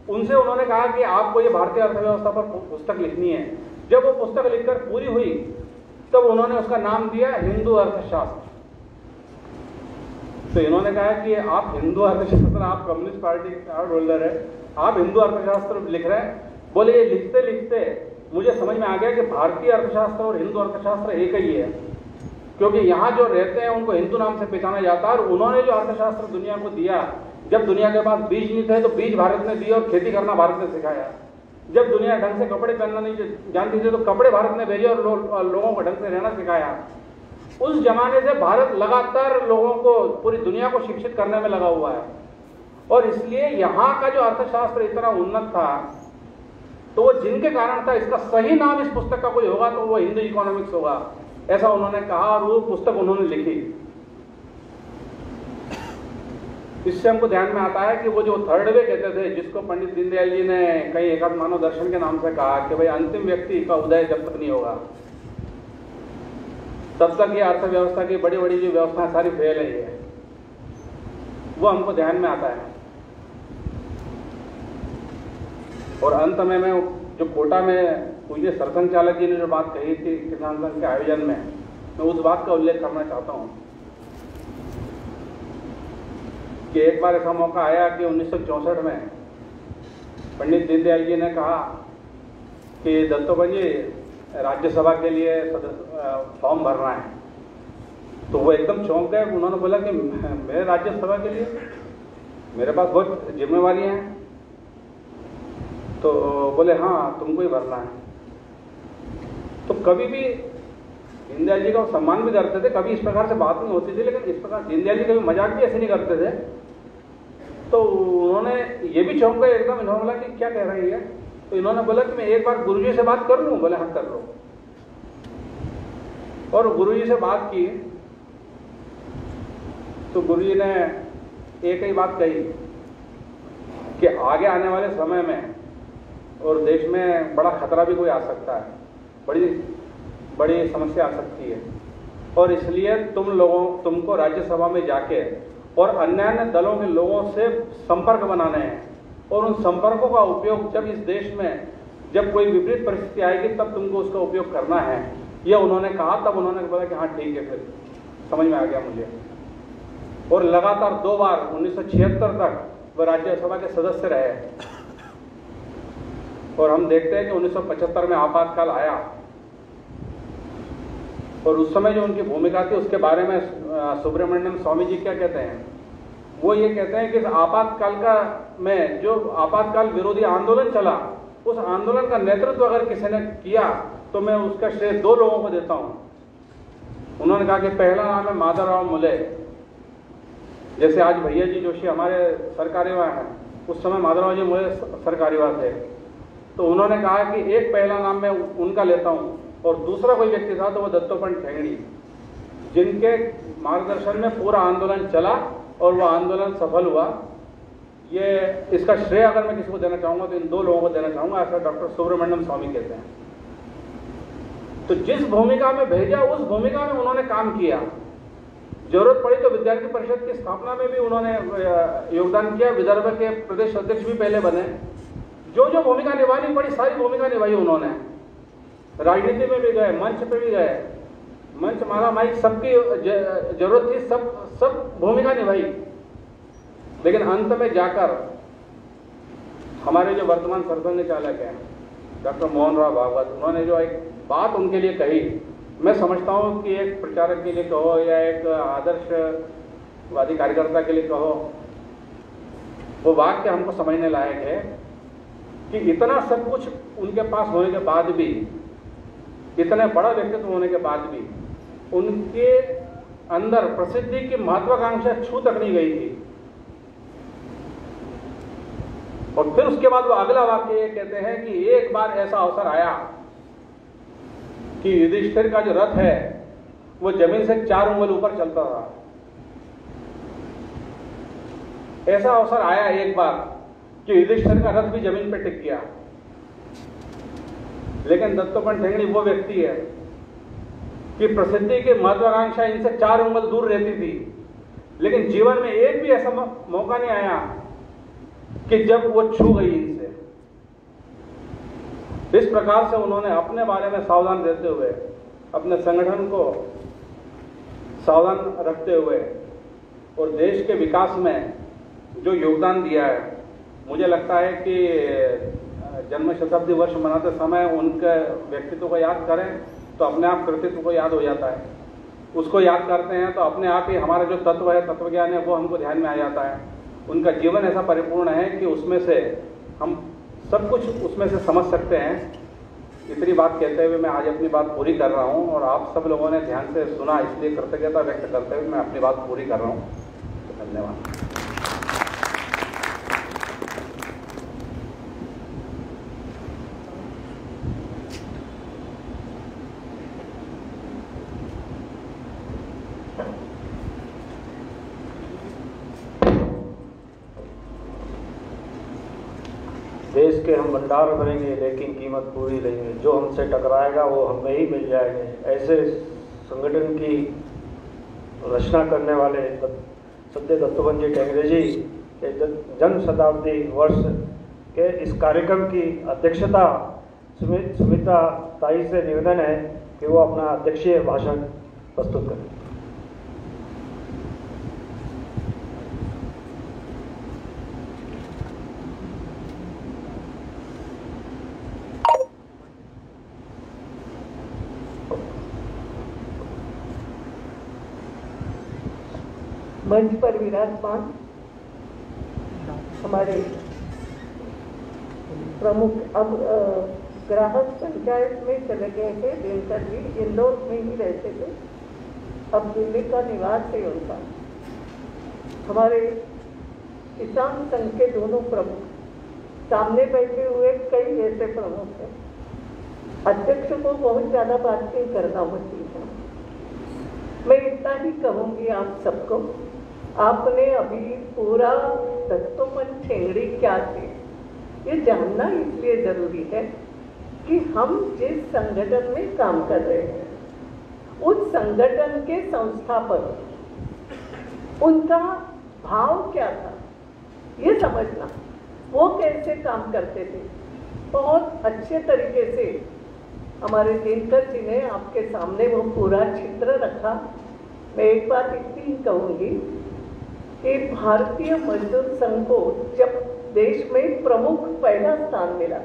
उनसे उन्होंने कहा कि आपको ये भारतीय अर्थव्यवस्था पर पुस्तक लिखनी है। जब वो पुस्तक लिखकर पूरी हुई तब उन्होंने उसका नाम दिया हिंदू अर्थशास्त्र। तो इन्होंने कहा कि आप हिंदू अर्थशास्त्र, आप कम्युनिस्ट पार्टी के कार्ड होल्डर है, आप हिंदू अर्थशास्त्र लिख रहे हैं। बोले ये लिखते लिखते मुझे समझ में आ गया कि भारतीय अर्थशास्त्र और हिंदू अर्थशास्त्र एक ही है, क्योंकि यहाँ जो रहते हैं उनको हिंदू नाम से पहचाना जाता है। और उन्होंने जो अर्थशास्त्र दुनिया को दिया, जब दुनिया के पास बीज नहीं थे तो बीज भारत ने दिए और खेती करना भारत ने सिखाया। जब दुनिया ढंग से कपड़े पहनना नहीं जानती थी तो कपड़े भारत ने भेजे और लोगों को ढंग से रहना सिखाया। उस जमाने से भारत लगातार लोगों को, पूरी दुनिया को शिक्षित करने में लगा हुआ है। और इसलिए यहाँ का जो अर्थशास्त्र इतना उन्नत था, तो वो जिनके कारण था, इसका सही नाम इस पुस्तक का कोई होगा तो वो हिंदू इकोनॉमिक्स होगा, ऐसा उन्होंने कहा। और वो पुस्तक उन्होंने लिखी। इससे हमको ध्यान में आता है कि वो जो थर्ड वे कहते थे, जिसको पंडित दीनदयाल जी ने कई एकात्म मानव दर्शन के नाम से कहा कि भाई अंतिम व्यक्ति का उदय जब तक नहीं होगा तब तक ये अर्थव्यवस्था की बड़ी बड़ी जो व्यवस्थाएं सारी फेल है, वो हमको ध्यान में आता है। और अंत में मैं जो कोटा में पूज्य सरसंघ चालक जी ने जो बात कही थी किसान संघ के आयोजन में, मैं उस बात का उल्लेख करना चाहता हूँ कि एक बार ऐसा मौका आया कि 1964 में पंडित दीनदयाल जी ने कहा कि दत्तोपंत जी राज्यसभा के लिए फॉर्म भरना है। तो वो एकदम चौंक गए। उन्होंने बोला कि मैं राज्यसभा के लिए, मेरे पास बहुत जिम्मेवारियां हैं। तो बोले हाँ तुमको ही भरना है। तो कभी भी दीनदयाल जी का सम्मान भी करते थे, कभी इस प्रकार से बात नहीं होती थी, लेकिन इस प्रकार दीनदयाल जी कभी मजाक भी ऐसे नहीं करते थे। तो उन्होंने ये भी चौंक गए एकदम। इन्होंने बोला कि क्या कह रही है? तो इन्होंने बोला कि मैं एक बार गुरुजी से बात कर लूं। बोले हाँ कर लो। और गुरुजी से बात की तो गुरुजी ने एक ही बात कही कि आगे आने वाले समय में और देश में बड़ा खतरा भी कोई आ सकता है, बड़ी समस्या आ सकती है। और इसलिए तुमको राज्यसभा में जाके और अन्य दलों के लोगों से संपर्क बनाने हैं। और उन संपर्कों का उपयोग जब इस देश में जब कोई विपरीत परिस्थिति आएगी तब तुमको उसका उपयोग करना है। यह उन्होंने कहा। तब उन्होंने बोला कि हाँ ठीक है, फिर समझ में आ गया मुझे। और लगातार 2 बार 1976 तक वह राज्यसभा के सदस्य रहे। और हम देखते हैं कि 1975 में आपातकाल आया और उस समय जो उनकी भूमिका थी उसके बारे में सुब्रमण्यम स्वामी जी क्या कहते हैं? वो ये कहते हैं कि इस आपातकाल में जो आपातकाल विरोधी आंदोलन चला, उस आंदोलन का नेतृत्व अगर किसी ने किया तो मैं उसका श्रेय 2 लोगों को देता हूं। उन्होंने कहा कि पहला नाम है माधवराव मुले। जैसे आज भैया जी जोशी हमारे सरकारीवा हैं, उस समय माधवराव जी मुले सरकारीवा थे। तो उन्होंने कहा कि एक पहला नाम मैं उनका लेता हूं और दूसरा कोई व्यक्ति था तो वो दत्तोपंत ठेंगड़ी, जिनके मार्गदर्शन में पूरा आंदोलन चला और वह आंदोलन सफल हुआ। ये इसका श्रेय अगर मैं किसी को देना चाहूंगा तो इन 2 लोगों को देना चाहूंगा, ऐसा डॉक्टर सुब्रमण्यम स्वामी कहते हैं। तो जिस भूमिका में भेजा उस भूमिका में उन्होंने काम किया। जरूरत पड़ी तो विद्यार्थी परिषद की स्थापना में भी उन्होंने योगदान किया। विदर्भ के प्रदेश अध्यक्ष भी पहले बने। जो जो भूमिका निभानी पड़ी सारी भूमिका निभाई उन्होंने। राजनीति में भी गए, मंच पे भी गए, मंच मारा माइक सबकी जरूरत थी, सब भूमिका निभाई। लेकिन अंत में जाकर हमारे जो वर्तमान सरसंघ चालक हैं डॉक्टर मोहन राव भागवत, उन्होंने जो एक बात उनके लिए कही, मैं समझता हूँ कि एक प्रचारक के लिए कहो या एक आदर्शवादी कार्यकर्ता के लिए कहो, वो वाक्य हमको समझने लायक है कि इतना सब कुछ उनके पास होने के बाद भी, इतने बड़ा व्यक्तित्व होने के बाद भी उनके अंदर प्रसिद्धि की महत्वाकांक्षा छू तक नहीं गई थी। और फिर उसके बाद वो अगला वाक्य ये कहते हैं कि एक बार ऐसा अवसर आया कि युधिष्ठिर का जो रथ है वो जमीन से 4 उंगल ऊपर चलता रहा। ऐसा अवसर आया एक बार कि युधिष्ठिर का रथ भी जमीन पर टिक गया। लेकिन दत्तोपंत ठेंगड़ी वो व्यक्ति है कि प्रसिद्धि की महत्वाकांक्षा इनसे 4 उंगल दूर रहती थी, लेकिन जीवन में एक भी ऐसा मौका नहीं आया कि जब वो छू गई इनसे। इस प्रकार से उन्होंने अपने बारे में सावधान रहते हुए, अपने संगठन को सावधान रखते हुए और देश के विकास में जो योगदान दिया है, मुझे लगता है कि जन्म शताब्दी वर्ष मनाते समय उनके व्यक्तित्व को याद करें तो अपने आप कृतित्व को याद हो जाता है। उसको याद करते हैं तो अपने आप ही हमारा जो तत्व है, तत्वज्ञान है, वो हमको ध्यान में आ जाता है। उनका जीवन ऐसा परिपूर्ण है कि उसमें से हम सब कुछ उसमें से समझ सकते हैं। इतनी बात कहते हुए मैं आज अपनी बात पूरी कर रहा हूं और आप सब लोगों ने ध्यान से सुना, इसलिए कृतज्ञता व्यक्त करते हुए मैं अपनी बात पूरी कर रहा हूं। धन्यवाद। देश के हम भंडार भरेंगे लेकिन कीमत पूरी लेंगे, जो हमसे टकराएगा वो हमें ही मिल जाएंगे। ऐसे संगठन की रचना करने वाले सत्य दत्तोपंत जी टेंगड़े जी के जन्म शताब्दी वर्ष के इस कार्यक्रम की अध्यक्षता सुमित्रा ताई से निवेदन है कि वो अपना अध्यक्षीय भाषण प्रस्तुत करें। मंच पर विराजमान हमारे प्रमुख, अब ग्राहक पंचायत में चले गए थे, दिनकर जी इंदौर में ही रहते थे, अब दिल्ली का निवास है उनका। हमारे किसान संघ के दोनों प्रमुख, सामने बैठे हुए कई ऐसे प्रमुख हैं। अध्यक्ष को बहुत ज़्यादा बात नहीं करना होती है, मैं इतना ही कहूँगी आप सबको। आपने अभी पूरा दत्तोपंत ठेंगड़ी क्या थे ये जानना इसलिए जरूरी है कि हम जिस संगठन में काम कर रहे हैं उस संगठन के संस्थापक, उनका भाव क्या था ये समझना। वो कैसे काम करते थे, बहुत अच्छे तरीके से हमारे दिनकर जी ने आपके सामने वो पूरा चित्र रखा। मैं एक बात इतनी ही कहूँगी कि भारतीय मजदूर संघ को जब देश में प्रमुख पहला स्थान मिला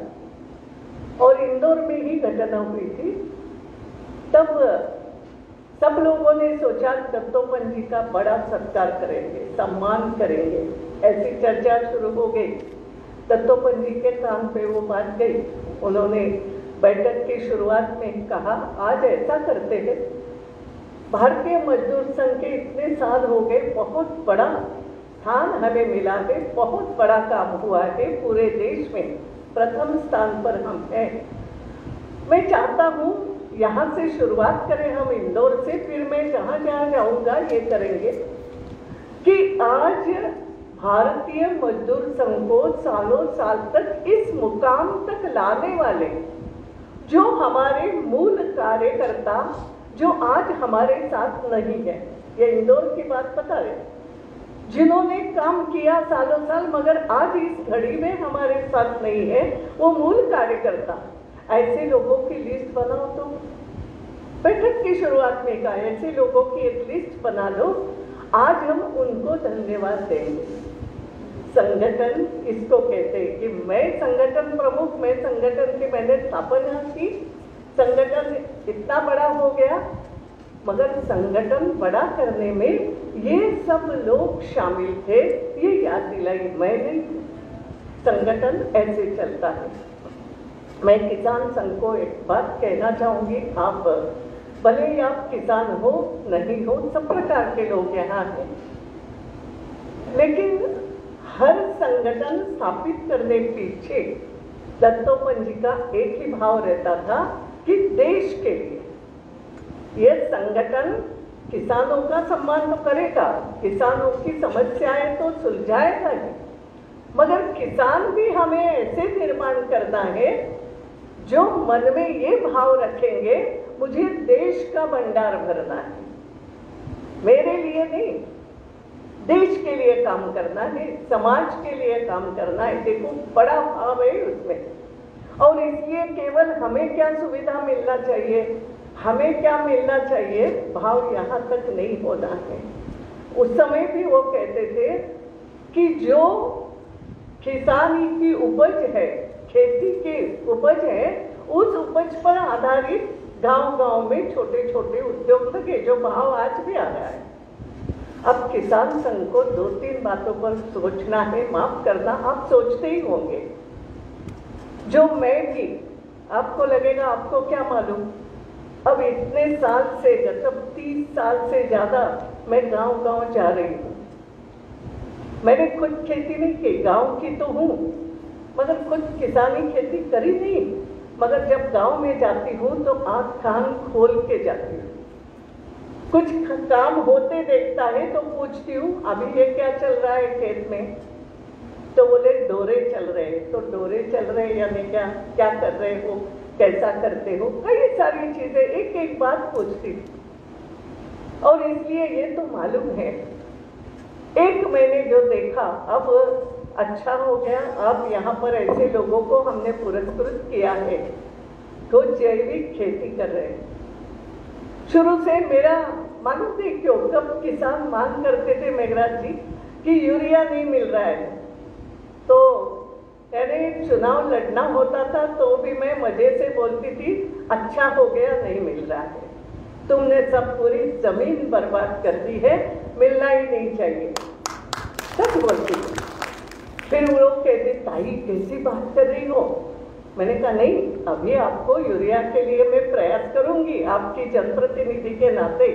और इंदौर में ही घटना हुई थी, तब सब लोगों ने सोचा दत्तोपंत जी का बड़ा सत्कार करेंगे, सम्मान करेंगे। ऐसी चर्चा शुरू हो गई। दत्तोपंत जी के कान पे वो बात गई। उन्होंने बैठक की शुरुआत में कहा, आज ऐसा करते हैं, भारतीय मजदूर संघ के इतने साल हो गए, बहुत बड़ा स्थान हमें मिला है, बहुत बड़ा काम हुआ है, पूरे देश में प्रथम स्थान पर हम हैं। मैं चाहता हूँ यहाँ से शुरुआत करें हम इंदौर से, फिर मैं जहाँ जहाँ जाऊँगा ये करेंगे कि आज भारतीय मजदूर संघ को सालों साल तक इस मुकाम तक लाने वाले जो हमारे मूल कार्यकर्ता जो आज हमारे साथ नहीं है, ये इंदौर की बात बता रहे, जिन्होंने काम किया सालों साल मगर आज इस घड़ी में हमारे साथ नहीं है, वो मूल कार्यकर्ता, ऐसे लोगों की लिस्ट बनाओ। तो बैठक की शुरुआत में कहा ऐसे लोगों की एक लिस्ट बना लो, आज हम उनको धन्यवाद देंगे। संगठन इसको कहते हैं कि मैं संगठन प्रमुख, मैं संगठन की मैंने स्थापना की, संगठन इतना बड़ा हो गया, मगर संगठन बड़ा करने में ये सब लोग शामिल थे, ये याद दिलाई मैं नहीं। संगठन ऐसे चलता है। मैं किसान संघ को एक बात कहना चाहूंगी, आप भले ही आप किसान हो नहीं हो, सब प्रकार के लोग यहाँ हैं, लेकिन हर संगठन स्थापित करने पीछे दत्तोपंत जी का एक ही भाव रहता था कि देश के लिए ये संगठन किसानों का सम्मान तो करेगा, किसानों की समस्याएं तो सुलझाएगा ही, मगर किसान भी हमें ऐसे निर्माण करना है जो मन में ये भाव रखेंगे मुझे देश का भंडार भरना है, मेरे लिए नहीं, देश के लिए काम करना है, समाज के लिए काम करना है। देखो बड़ा भाव है उसमें। और इसलिए केवल हमें क्या सुविधा मिलना चाहिए, हमें क्या मिलना चाहिए, भाव यहाँ तक नहीं होना है। उस समय भी वो कहते थे कि जो किसानी की उपज है, खेती की उपज है, उस उपज पर आधारित गांव-गांव में छोटे छोटे उद्योग लगे, जो भाव आज भी आ रहा है। अब किसान संघ को 2-3 बातों पर सोचना है, माफ करना आप सोचते ही होंगे, जो मैं भी, आपको लगेगा आपको क्या मालूम, अब इतने साल से, मतलब 30 साल से ज्यादा मैं गांव-गांव जा रही हूँ। मैंने खुद खेती नहीं की, गांव की तो हूँ, मगर खुद किसानी खेती करी नहीं, मगर जब गांव में जाती हूँ तो आँख कान खोल के जाती हूँ। कुछ काम होते देखता है तो पूछती हूँ अभी ये क्या चल रहा है खेत में, तो बोले डोरे चल रहे हैं। तो डोरे चल रहे हैं यानी क्या, क्या कर रहे हो, कैसा करते हो, कई सारी चीजें एक एक बात पूछती थी। और इसलिए ये तो मालूम है, एक मैंने जो देखा, अब अच्छा हो गया, अब यहाँ पर ऐसे लोगों को हमने पुरस्कृत किया है तो जैविक खेती कर रहे हैं। शुरू से मेरा मालूम नहीं क्यों, कब किसान मांग करते थे मेघराज जी कि यूरिया नहीं मिल रहा है, तो यानी चुनाव लड़ना होता था तो भी मैं मजे से बोलती थी अच्छा हो गया नहीं मिल रहा है, तुमने सब पूरी जमीन बर्बाद कर दी है, मिलना ही नहीं चाहिए, सच बोलती थी। फिर वो लोग कहते ताई कैसी बात कर रही हो, मैंने कहा नहीं, अभी आपको यूरिया के लिए मैं प्रयास करूंगी आपकी जनप्रतिनिधि के नाते।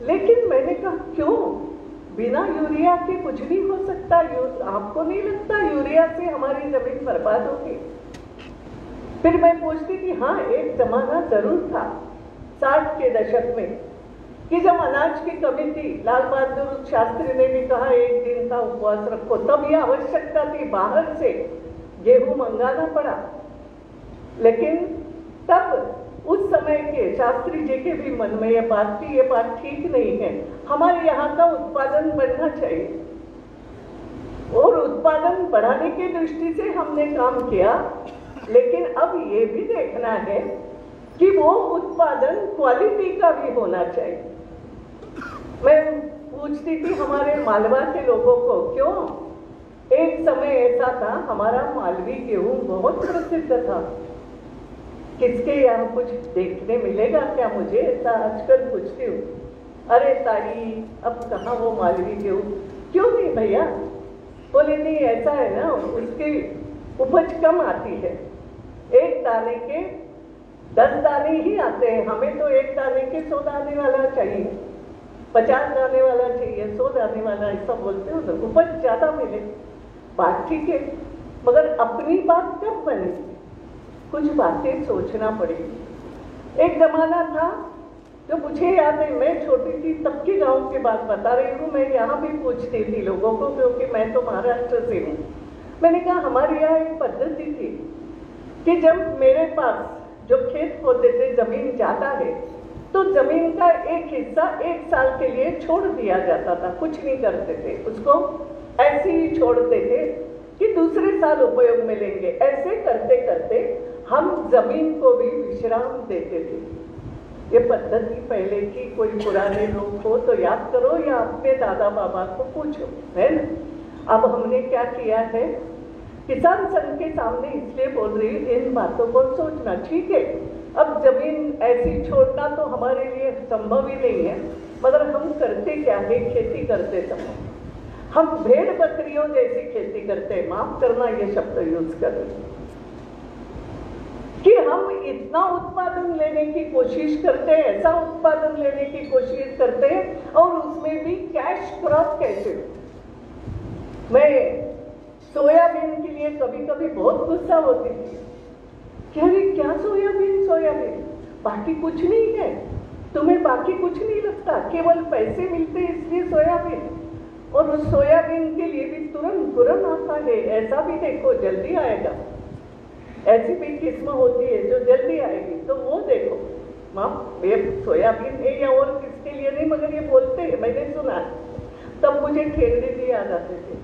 लेकिन मैंने कहा क्यों, बिना यूरिया के कुछ नहीं हो सकता, आपको नहीं लगता यूरिया से हमारी जमीन बर्बाद होगी? फिर मैं पूछती थी, हाँ एक जमाना जरूर था 60 के दशक में कि जब अनाज की कमी थी, लाल बहादुर शास्त्री ने भी कहा 1 दिन का उपवास रखो, तब यह आवश्यकता थी, बाहर से गेहूं मंगाना पड़ा। लेकिन तब उस समय के शास्त्री जी के भी मन में ये बात थी, ये बात ठीक नहीं है, हमारे यहाँ का उत्पादन बढ़ना चाहिए। और उत्पादन बढ़ाने की दृष्टि से हमने काम किया, लेकिन अब ये भी देखना है कि वो उत्पादन क्वालिटी का भी होना चाहिए। मैं पूछती थी हमारे मालवा के लोगों को, क्यों, एक समय ऐसा था हमारा मालवी गेहूं बहुत प्रसिद्ध था, किसके यहाँ कुछ देखने मिलेगा क्या मुझे, ऐसा आजकल पूछती हूँ। अरे ताई अब कहाँ वो मालवी गेहूं, क्यों नहीं भैया, बोले नहीं ऐसा है ना, उसकी उपज कम आती है, 1 दाने के 10 दाने ही आते हैं, हमें तो 1 दाने के 100 दाने वाला चाहिए, 50 दाने वाला चाहिए, 100 दाने वाला, ऐसा बोलते हो तो उपज ज्यादा मिले। बात ठीक है, मगर अपनी बात कब बनेगी, कुछ बातें सोचना पड़ेगी। एक जमाना था जो मुझे याद है, मैं छोटी थी तब की गांव की बात बता रही हूँ, मैं यहाँ भी पूछती थी लोगों को, क्योंकि मैं तो महाराष्ट्र से हूँ। मैंने कहा हमारे यहाँ एक पद्धति थी कि जब मेरे पास जो खेत होते थे, जमीन ज्यादा है, तो जमीन का एक हिस्सा 1 साल के लिए छोड़ दिया जाता था, कुछ नहीं करते थे, उसको ऐसे ही छोड़ते थे कि दूसरे साल उपयोग में लेंगे। ऐसे करते करते हम जमीन को भी विश्राम देते थे। ये पद्धति पहले की, कोई पुराने लोग हो तो याद करो या अपने दादा बाबा को पूछो, है ना। अब हमने क्या किया है, किसान संघ के सामने इसलिए बोल रही हूँ, इन बातों को सोचना। ठीक है, अब जमीन ऐसी छोड़ना तो हमारे लिए संभव ही नहीं है, मगर हम करते क्या है, खेती करते समय हम भेड़ बकरियों जैसी खेती करते हैं, माफ करना ये शब्द यूज कर रहे हैं, कि हम इतना उत्पादन लेने की कोशिश करते हैं, ऐसा उत्पादन लेने की कोशिश करते हैं, और उसमें भी कैश क्रॉप कैसे। मैं सोयाबीन के लिए कभी कभी बहुत गुस्सा होती थी कि अरे क्या सोयाबीन सोयाबीन, बाकी कुछ नहीं है, तुम्हें बाकी कुछ नहीं लगता, केवल पैसे मिलते हैं इसलिए सोयाबीन, और उस सोयाबीन के लिए भी तुरंत आता है, ऐसा भी देखो जल्दी आएगा, ऐसी भी किस्म होती है जो जल्दी आएगी, तो वो देखो। माँ ये सोयाबीन है या और किसके लिए नहीं, मगर ये बोलते हैं, मैंने सुना। तब मुझे ठेंगड़ी जी याद आते थे।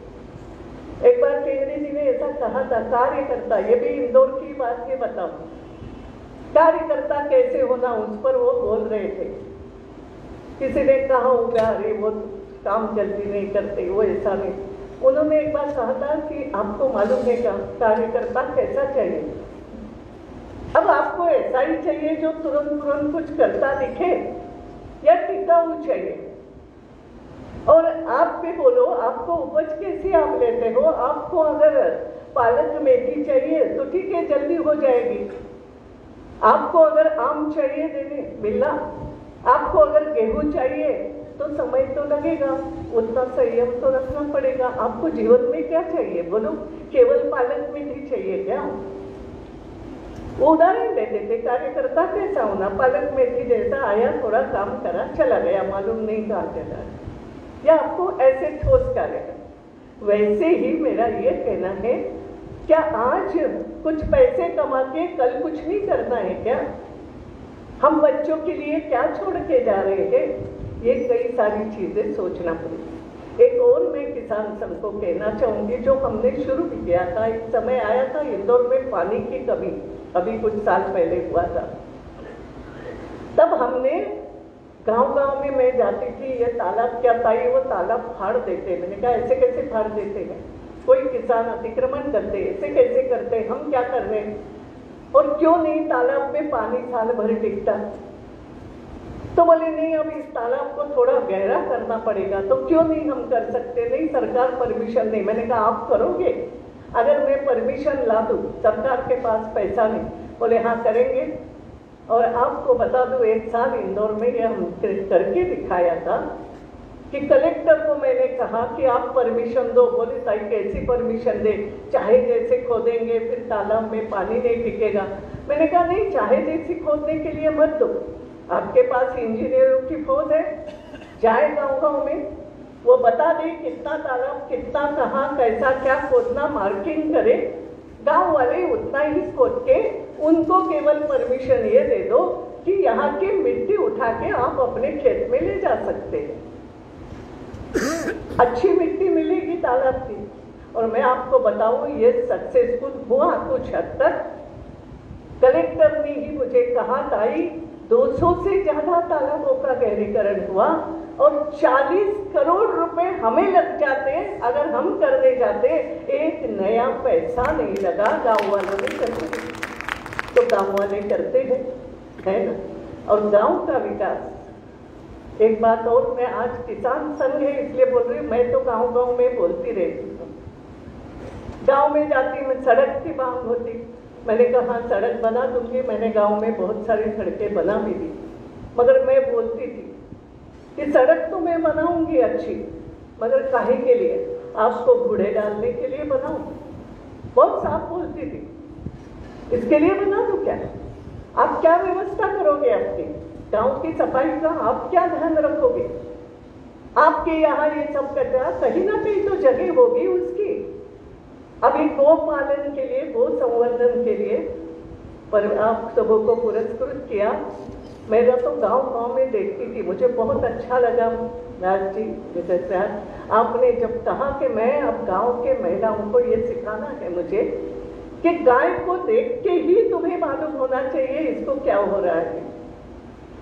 एक बार ठेंगड़ी जी ने ऐसा कहा था, कार्यकर्ता, ये भी इंदौर की बात ये बताऊं, कार्यकर्ता कैसे होना, उस पर वो बोल रहे थे। किसी ने कहा होगा अरे वो काम जल्दी नहीं करते, वो ऐसा नहीं। उन्होंने एक बार कहा था कि आपको मालूम है क्या कार्यकर्ता कैसा चाहिए। अब आपको ऐसा ही चाहिए जो तुरंत कुछ करता दिखे, या टिकाऊ चाहिए। और आप भी बोलो, आपको उपज कैसी आप लेते हो। आपको अगर पालक मेथी चाहिए तो ठीक है, जल्दी हो जाएगी। आपको अगर आम चाहिए देने मिलना, आपको अगर गेहूं चाहिए तो समय तो लगेगा, उतना संयम तो रखना पड़ेगा। आपको जीवन में क्या चाहिए बोलो, केवल पालक मेथी चाहिए क्या। वो उदाहरण देते थे, कार्यकर्ता कैसा होना, पालक मेथी जैसा आया, थोड़ा काम करा, चला गया, मालूम नहीं कहाँ चला, या आपको ऐसे ठोस कार्य करना। वैसे ही मेरा ये कहना है, क्या आज कुछ पैसे कमा के कल कुछ नहीं करना है क्या। हम बच्चों के लिए क्या छोड़ के जा रहे हैं, ये कई सारी चीजें सोचना पड़ेगी। एक और मैं किसान संघ को कहना चाहूंगी, जो हमने शुरू भी किया था। एक समय आया था इंदौर में पानी की कमी, अभी कुछ साल पहले हुआ था। तब हमने गांव-गांव में मैं जाती थी, ये तालाब क्या था, ये वो तालाब फाड़ देते। मैंने कहा ऐसे कैसे फाड़ देते हैं, कोई किसान अतिक्रमण करते, ऐसे कैसे करते, हम क्या कर रहे हैं, और क्यों नहीं तालाब में पानी साल भर टिकता। तो बोले नहीं, अब इस तालाब को थोड़ा गहरा करना पड़ेगा। तो क्यों नहीं हम कर सकते, नहीं सरकार परमिशन नहीं। मैंने कहा आप करोगे, अगर मैं परमिशन ला दूं, सरकार के पास पैसा नहीं। बोले हाँ करेंगे। और आपको बता दूं, एक साल इंदौर में ये हम करके दिखाया था कि कलेक्टर को मैंने कहा कि आप परमिशन दो। बोले ताई कैसी परमिशन दे, चाहे जैसे खोदेंगे फिर तालाब में पानी नहीं टिकेगा। मैंने कहा नहीं, चाहे जैसी खोदने के लिए मत दो, आपके पास इंजीनियरों की फौज है, जाए गाँव-गाँव में, वो बता दे कितना तालाब, कितना कहाँ कैसा क्या खोदना, मार्किंग करे, गांव वाले उतना ही खोद के उनको केवल परमिशन ये दे दो कि यहाँ की मिट्टी उठा के आप अपने खेत में ले जा सकते हैं। अच्छी मिट्टी मिलेगी तालाब की। और मैं आपको बताऊं, ये सक्सेसफुल हुआ कुछ हद तक। कलेक्टर ने ही मुझे कहा ताई 200 से ज्यादा तालाबों का गहरीकरण हुआ और 40 करोड़ रुपए हमें लग जाते अगर हम करने जाते, एक नया पैसा नहीं लगा, गांव वालों ने करते। तो गांव वाले करते हैं, है ना। और गांव का विकास, एक बात और, मैं आज किसान संघ है इसलिए बोल रही हूँ, मैं तो गांव-गांव में बोलती रहती हूँ। गांव में जाती मैं, सड़क की मांग होती, मैंने कहा सड़क बना दूंगी। मैंने गांव में बहुत सारी सड़कें बना भी दी, मगर मैं बोलती थी कि सड़क तो मैं बनाऊंगी अच्छी, मगर काहे के लिए, आपको बूढ़े डालने के लिए बनाऊं। बहुत साफ बोलती थी, इसके लिए बना दूं क्या। आप क्या व्यवस्था करोगे अपनी गांव की सफाई का, आप क्या ध्यान रखोगे। आपके यहाँ ये सब कचरा कहीं ना कहीं तो जगह होगी उसकी। अभी गो पालन के लिए, गो संवर्धन के लिए पर आप सबों को पुरस्कृत किया। मेरा तो गांव-गांव में देखती थी, मुझे बहुत अच्छा लगा राज जी, विजय साहब, आपने जब कहा कि मैं अब गांव के महिलाओं को ये सिखाना है मुझे कि गाय को देख के ही तुम्हें मालूम होना चाहिए इसको क्या हो रहा है।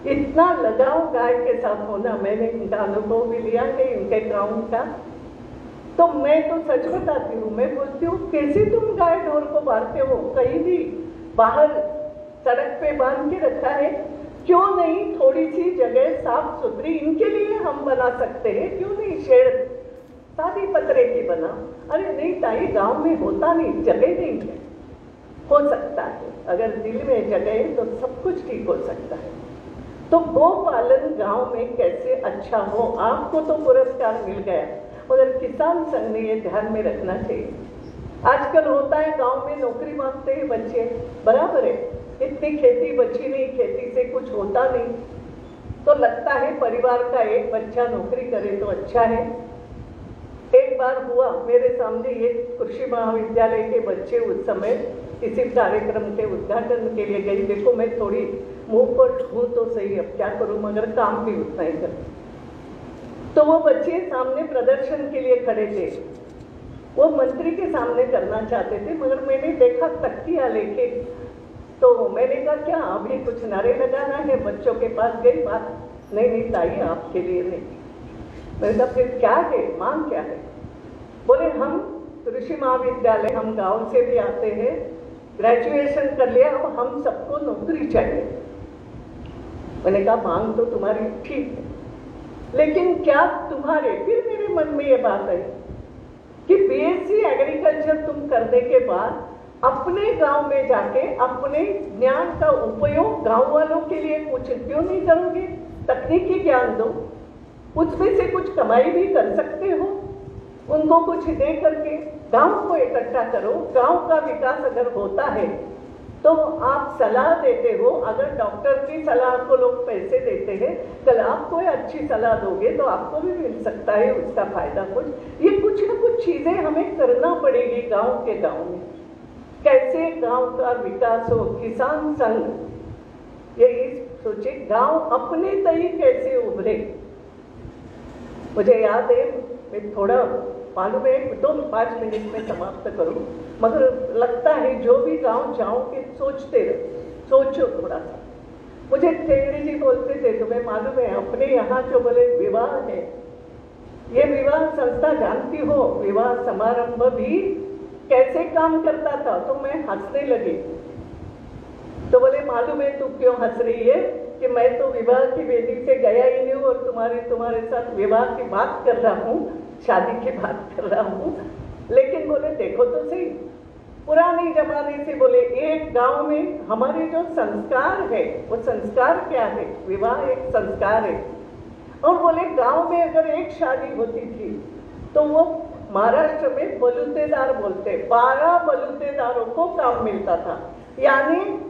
इतना लगाव गाय के साथ होना, मैंने इनका अनुभव भी लिया कि इनके गाँव का तो मैं तो सच बताती हूँ, मैं बोलती हूँ कैसे तुम गाय ढोर को बांधते हो? कहीं भी बाहर सड़क पे बांध के रखा है, क्यों नहीं थोड़ी सी जगह साफ सुथरी इनके लिए हम बना सकते हैं? क्यों नहीं शेड सादी पतरे की बना? अरे नहीं ताई, गांव में होता नहीं, जगह नहीं है। हो सकता है, अगर दिल में जगह है तो सब कुछ ठीक हो सकता है। तो गो पालन गांव में कैसे अच्छा हो? आपको तो पुरस्कार मिल गया, मगर किसान संघ ने ये ध्यान में रखना चाहिए। आजकल होता है गांव में नौकरी मांगते हैं बच्चे, बराबर है, इतनी खेती बची नहीं, खेती से कुछ होता नहीं, तो लगता है परिवार का एक बच्चा नौकरी करे तो अच्छा है। एक बार हुआ मेरे सामने, ये कृषि महाविद्यालय के बच्चे उस समय किसी कार्यक्रम के उद्घाटन के लिए गई। देखो मैं थोड़ी मुंह पर हूँ तो सही, अब क्या करूँ, मगर काम भी उतना ही कर। तो वो बच्चे सामने प्रदर्शन के लिए खड़े थे, वो मंत्री के सामने करना चाहते थे, मगर मैंने देखा तख्तियाँ लेके, तो मैंने कहा क्या अभी कुछ नारे लगाना है? बच्चों के पास गई बात, नहीं ताई आपके लिए नहीं। मैंने कहा फिर क्या है, मांग क्या है? बोले हम कृषि महाविद्यालय, हम गांव से भी आते हैं, ग्रेजुएशन कर लिया, अब हम सबको नौकरी चाहिए। मैंने कहा मांग तो तुम्हारी ठीक है, लेकिन क्या तुम्हारे, फिर मेरे मन में ये बात आई कि बीएससी एग्रीकल्चर तुम करने के बाद अपने गांव में जाके अपने ज्ञान का उपयोग गांव वालों के लिए कुछ क्यों नहीं करोगे? तकनीकी ज्ञान दो, उसमें से कुछ कमाई भी कर सकते हो, उनको कुछ दे करके गांव को इकट्ठा करो। गांव का विकास अगर होता है तो आप सलाह देते हो, अगर डॉक्टर की सलाह को लोग पैसे देते हैं, कल आप कोई अच्छी सलाह दोगे तो आपको भी मिल सकता है उसका फायदा कुछ। ये कुछ न कुछ चीजें हमें करना पड़ेगी गांव के गांव में। कैसे गांव का विकास हो? किसान संघ यही सोचे गांव अपने तय कैसे उभरे। मुझे याद है, मैं थोड़ा मालूम है 2-5 मिनट में समाप्त करूं, मगर लगता है जो भी गांव जाओ के सोचते रहो, सोचो थोड़ा सा। मुझे टेंगड़ी जी बोलते थे, तुम्हें मालूम है अपने यहाँ जो बोले विवाह है, ये विवाह संस्था जानती हो, विवाह समारंभ भी कैसे काम करता था? तो मैं हंसने लगी। तो बोले मालूम है तू क्यों हंस रही है? कि मैं तो विवाह की वेदी से गया ही नहीं और तुम्हारे साथ विवाह की बात कर रहा हूँ, शादी की बात कर रहा हूँ। लेकिन बोले देखो तो सही, पुराने जमाने से बोले एक गांव में हमारे जो संस्कार है, वो संस्कार क्या है? विवाह एक संस्कार है। और बोले गांव में अगर एक शादी होती थी तो वो महाराष्ट्र में बलूतेदार बोलते, 12 बलूतेदारों को काम मिलता था, यानी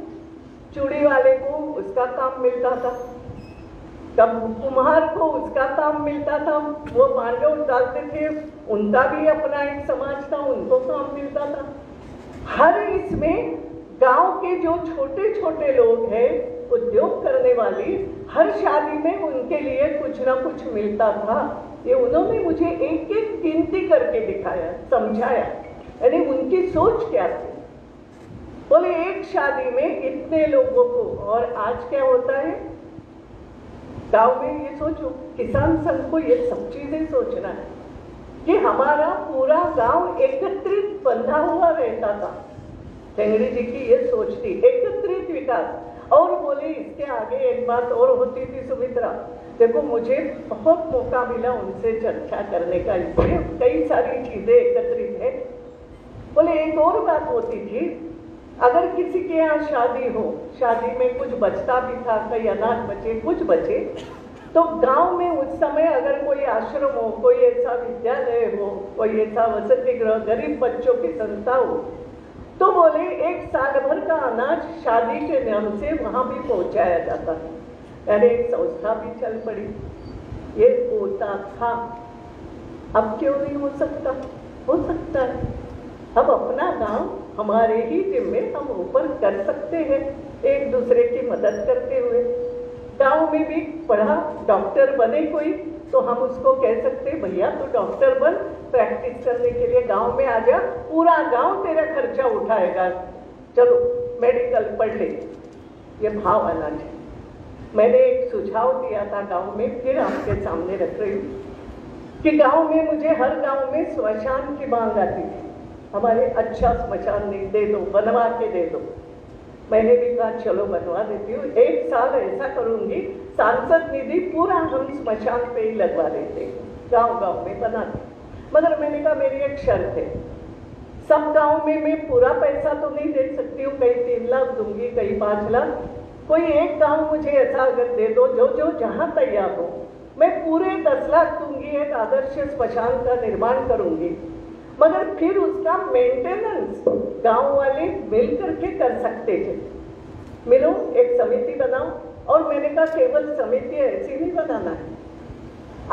चूड़ी वाले को उसका काम मिलता था, तब कुम्हार को उसका काम मिलता था, वो मांडव डालते थे, उनका भी अपना एक समाज था, उनको काम मिलता था। हर इसमें गांव के जो छोटे छोटे लोग हैं, उद्योग करने वाली, हर शादी में उनके लिए कुछ ना कुछ मिलता था। ये उन्होंने मुझे एक एक गिनती करके दिखाया, समझाया, यानी उनकी सोच क्या थी। बोले एक शादी में इतने लोगों को, और आज क्या होता है गांव में? ये सोचो, किसान संघ को ये सब चीजें सोचना है कि हमारा पूरा गांव एकत्रित बंधा हुआ रहता था। टेंगड़ी जी की ये सोच थी, एकत्रित विकास। और बोले इसके आगे एक बात और होती थी सुमित्रा, देखो मुझे बहुत मौका मिला उनसे चर्चा करने का, इसलिए कई सारी चीजें एकत्रित है। बोले एक और बात होती थी, अगर किसी के यहाँ शादी हो, शादी में कुछ बचता भी था, कई अनाज बचे, कुछ बचे, तो गांव में उस समय अगर कोई आश्रम हो, कोई ऐसा विद्यालय हो, कोई ऐसा वसति गृह, गरीब बच्चों की संस्था हो, तो बोले एक साल भर का अनाज शादी के नाम से वहां भी पहुंचाया जाता है, यानी एक संस्था भी चल पड़ी। ये होता था, अब क्यों नहीं हो सकता? हो सकता है। अब अपना गांव हमारे ही जिम्मे हम ऊपर कर सकते हैं, एक दूसरे की मदद करते हुए। गांव में भी पढ़ा डॉक्टर बने कोई, तो हम उसको कह सकते भैया तो डॉक्टर बन, प्रैक्टिस करने के लिए गांव में आ जा, पूरा गांव तेरा खर्चा उठाएगा, चलो मेडिकल पढ़ ले। ये भाव आना चाहिए। मैंने एक सुझाव दिया था गांव में, फिर आपके सामने रख रही हूँ। कि गांव में मुझे हर गांव में स्मशान की मांग आती थी, हमारे अच्छा स्मशान नहीं दे दो, बनवा के दे दो। मैंने भी कहा चलो बनवा देती हूँ, 1 साल ऐसा करूंगी, सांसद निधि पूरा हम स्मशान पे ही लगवा देते, गांव गांव में बनाते। मगर मैंने कहा मेरी एक शर्त है, सब गांव में मैं पूरा पैसा तो नहीं दे सकती हूँ, कहीं 3 लाख दूंगी, कहीं 5 लाख, कोई एक गांव मुझे ऐसा अगर दे दो जो जहां तैयार हो, मैं पूरे 10 लाख दूंगी, एक आदर्श स्मशान का निर्माण करूंगी, मगर फिर उसका मेंटेनेंस गांव वाले मिल करके कर सकते थे। मिलो, एक समिति बनाओ। और मैंने कहा केवल समिति ऐसी नहीं बनाना है,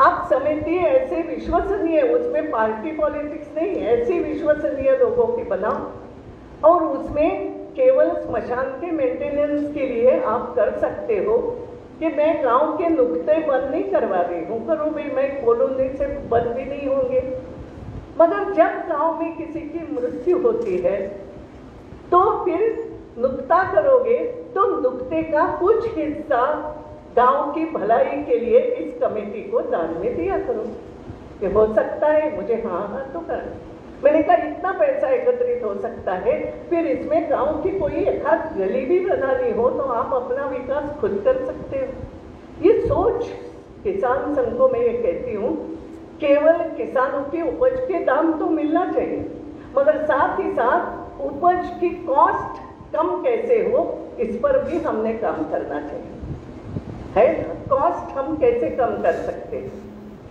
आप समिति ऐसे विश्वसनीय, उसमें पार्टी पॉलिटिक्स नहीं, ऐसी विश्वसनीय लोगों की बनाओ और उसमें केवल स्मशान के मेंटेनेंस के लिए आप कर सकते हो कि मैं गांव के नुक्ते बंद नहीं करवा रही हूँ, करो भाई, मैं कॉलोनी से बंद भी नहीं होंगे। मगर जब गांव में किसी की मृत्यु होती है तो फिर नुक्ता करोगे तो नुक्ते का कुछ हिस्सा गांव की भलाई के लिए इस कमेटी को दान में दिया करो। ये हो सकता है, मुझे हाँ तो कर। मैंने कहा इतना पैसा एकत्रित हो सकता है, फिर इसमें गांव की कोई एक आध गली भी बनानी हो तो आप अपना विकास खुद कर सकते हो। ये सोच किसान संघ को मैं ये कहती हूँ, केवल किसानों की उपज के दाम तो मिलना चाहिए, मगर साथ ही साथ उपज की कॉस्ट कम कैसे हो इस पर भी हमने काम करना चाहिए, है कॉस्ट हम कैसे कम कर सकते हैं,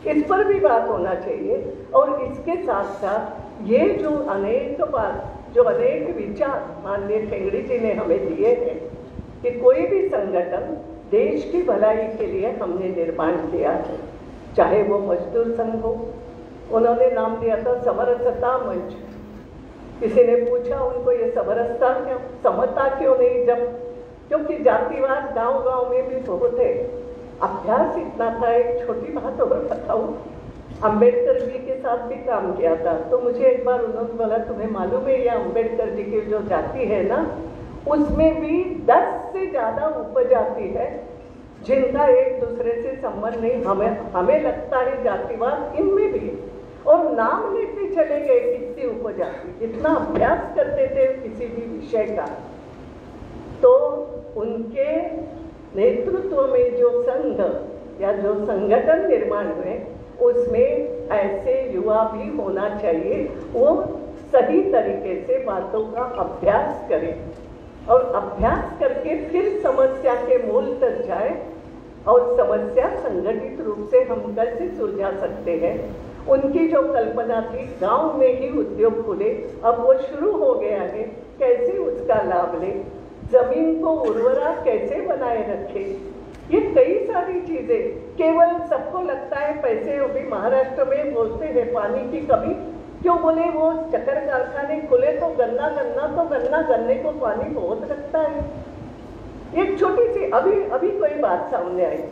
इस पर भी बात होना चाहिए। और इसके साथ साथ ये जो अनेक बात, जो अनेक विचार माननीय ठेंगड़ी जी ने हमें दिए हैं कि कोई भी संगठन देश की भलाई के लिए हमने निर्माण किया है, चाहे वो मजदूर संघ हो, उन्होंने नाम दिया था समरसता मंच। किसी ने पूछा उनको ये समरसता क्यों, समता क्यों नहीं, जब क्योंकि जातिवाद गांव-गांव में भी बहुत है। अभ्यास इतना था, एक छोटी बात और बताऊं, अंबेडकर जी के साथ भी काम किया था, तो मुझे एक बार उन्होंने बोला तुम्हें मालूम है ये अंबेडकर जी की जो जाति है ना, उसमें भी 10 से ज़्यादा उपजाति है जिनका एक दूसरे से संबंध नहीं, हमें लगता है जातिवाद इनमें भी, और नाम लेते चले गए कितनी उपजाति, इतना अभ्यास करते थे किसी भी विषय का। तो उनके नेतृत्व में जो संघ या जो संगठन निर्माण हुए उसमें ऐसे युवा भी होना चाहिए, वो सही तरीके से बातों का अभ्यास करें और अभ्यास करके फिर समस्या के मूल तक जाए और समस्या संगठित रूप से हम कैसे सुलझा सकते हैं। उनकी जो कल्पना थी गांव में ही उद्योग खुले, अब वो शुरू हो गया है, कैसे उसका लाभ ले, जमीन को उर्वरा कैसे बनाए रखे, ये कई सारी चीजें। केवल सबको लगता है पैसे, अभी महाराष्ट्र में बोलते हैं पानी की कमी, क्यों बोले वो चक्कर कारखाने खुले तो गन्ने को पानी बहुत लगता है। एक छोटी सी अभी कोई बात सामने आई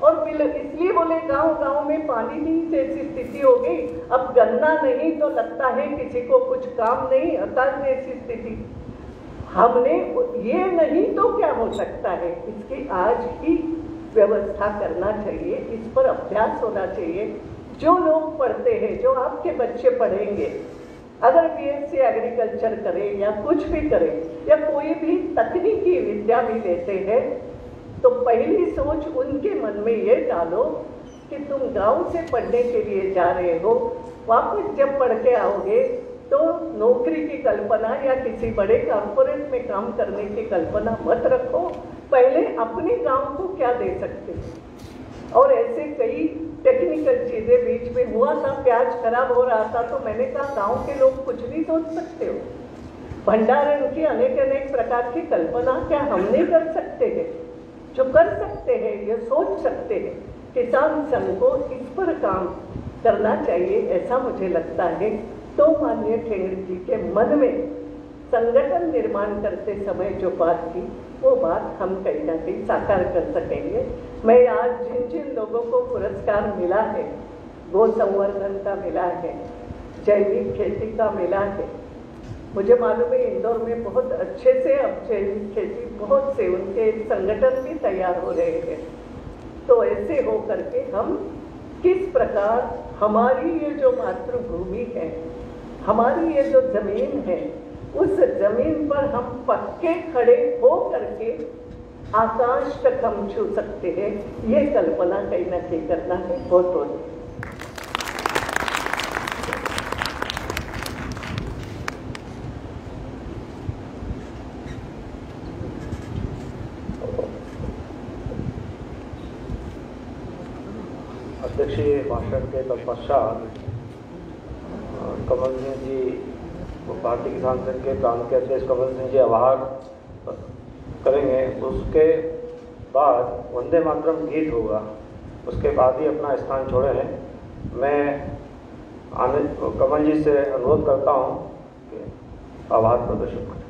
और इसलिए बोले गांव में पानी नहीं जैसी स्थिति हो गई, अब गन्ना नहीं तो लगता है किसी को कुछ काम नहीं, अकाल जैसी स्थिति। हमने ये नहीं तो क्या हो सकता है, इसकी आज ही व्यवस्था करना चाहिए, इस पर अभ्यास होना चाहिए। जो लोग पढ़ते हैं, जो आपके बच्चे पढ़ेंगे, अगर बीएससी एग्रीकल्चर करें या कुछ भी करें या कोई भी तकनीकी विद्या भी लेते हैं, तो पहली सोच उनके मन में ये डालो कि तुम गांव से पढ़ने के लिए जा रहे हो, वापस जब पढ़ के आओगे तो नौकरी की कल्पना या किसी बड़े कॉर्पोरेट में काम करने की कल्पना मत रखो, पहले अपने गांव को क्या दे सकते हैं। और ऐसे कई टेक्निकल चीजें बीच में हुआ था, प्याज खराब हो रहा था तो मैंने कहा गांव के लोग कुछ नहीं सोच सकते हो, भंडारण की अनेक प्रकार की कल्पना क्या हम नहीं कर सकते हैं? जो कर सकते हैं ये सोच सकते हैं। किसान संघ को इस पर काम करना चाहिए, ऐसा मुझे लगता है। तो माननीय ठेंगड़ी जी के मन में संगठन निर्माण करते समय जो बात थी वो बात हम कहीं ना कहीं साकार कर सकेंगे। मैं आज जिन जिन लोगों को पुरस्कार मिला है, गो संवर्धन का मिला है, जैविक खेती का मिला है, मुझे मालूम है इंदौर में बहुत अच्छे से अब जैविक खेती बहुत से उनके संगठन भी तैयार हो रहे हैं। तो ऐसे हो करके हम किस प्रकार हमारी ये जो मातृभूमि है, हमारी ये जो जमीन है, उस जमीन पर हम पक्के खड़े हो करके आकाश तक हम छू सकते हैं, ये कल्पना कहीं ना कहीं करना है। बहुत बहुत अध्यक्षीय भाषण के तत्पश्चात कमल सिंह जी, भारतीय किसान संघ के प्रांत के अध्यक्ष कमल सिंह जी आभार करेंगे। उसके बाद वंदे मातरम गीत होगा, उसके बाद ही अपना स्थान छोड़े हैं। मैं कमल जी से अनुरोध करता हूं कि आभार प्रदर्शन करें।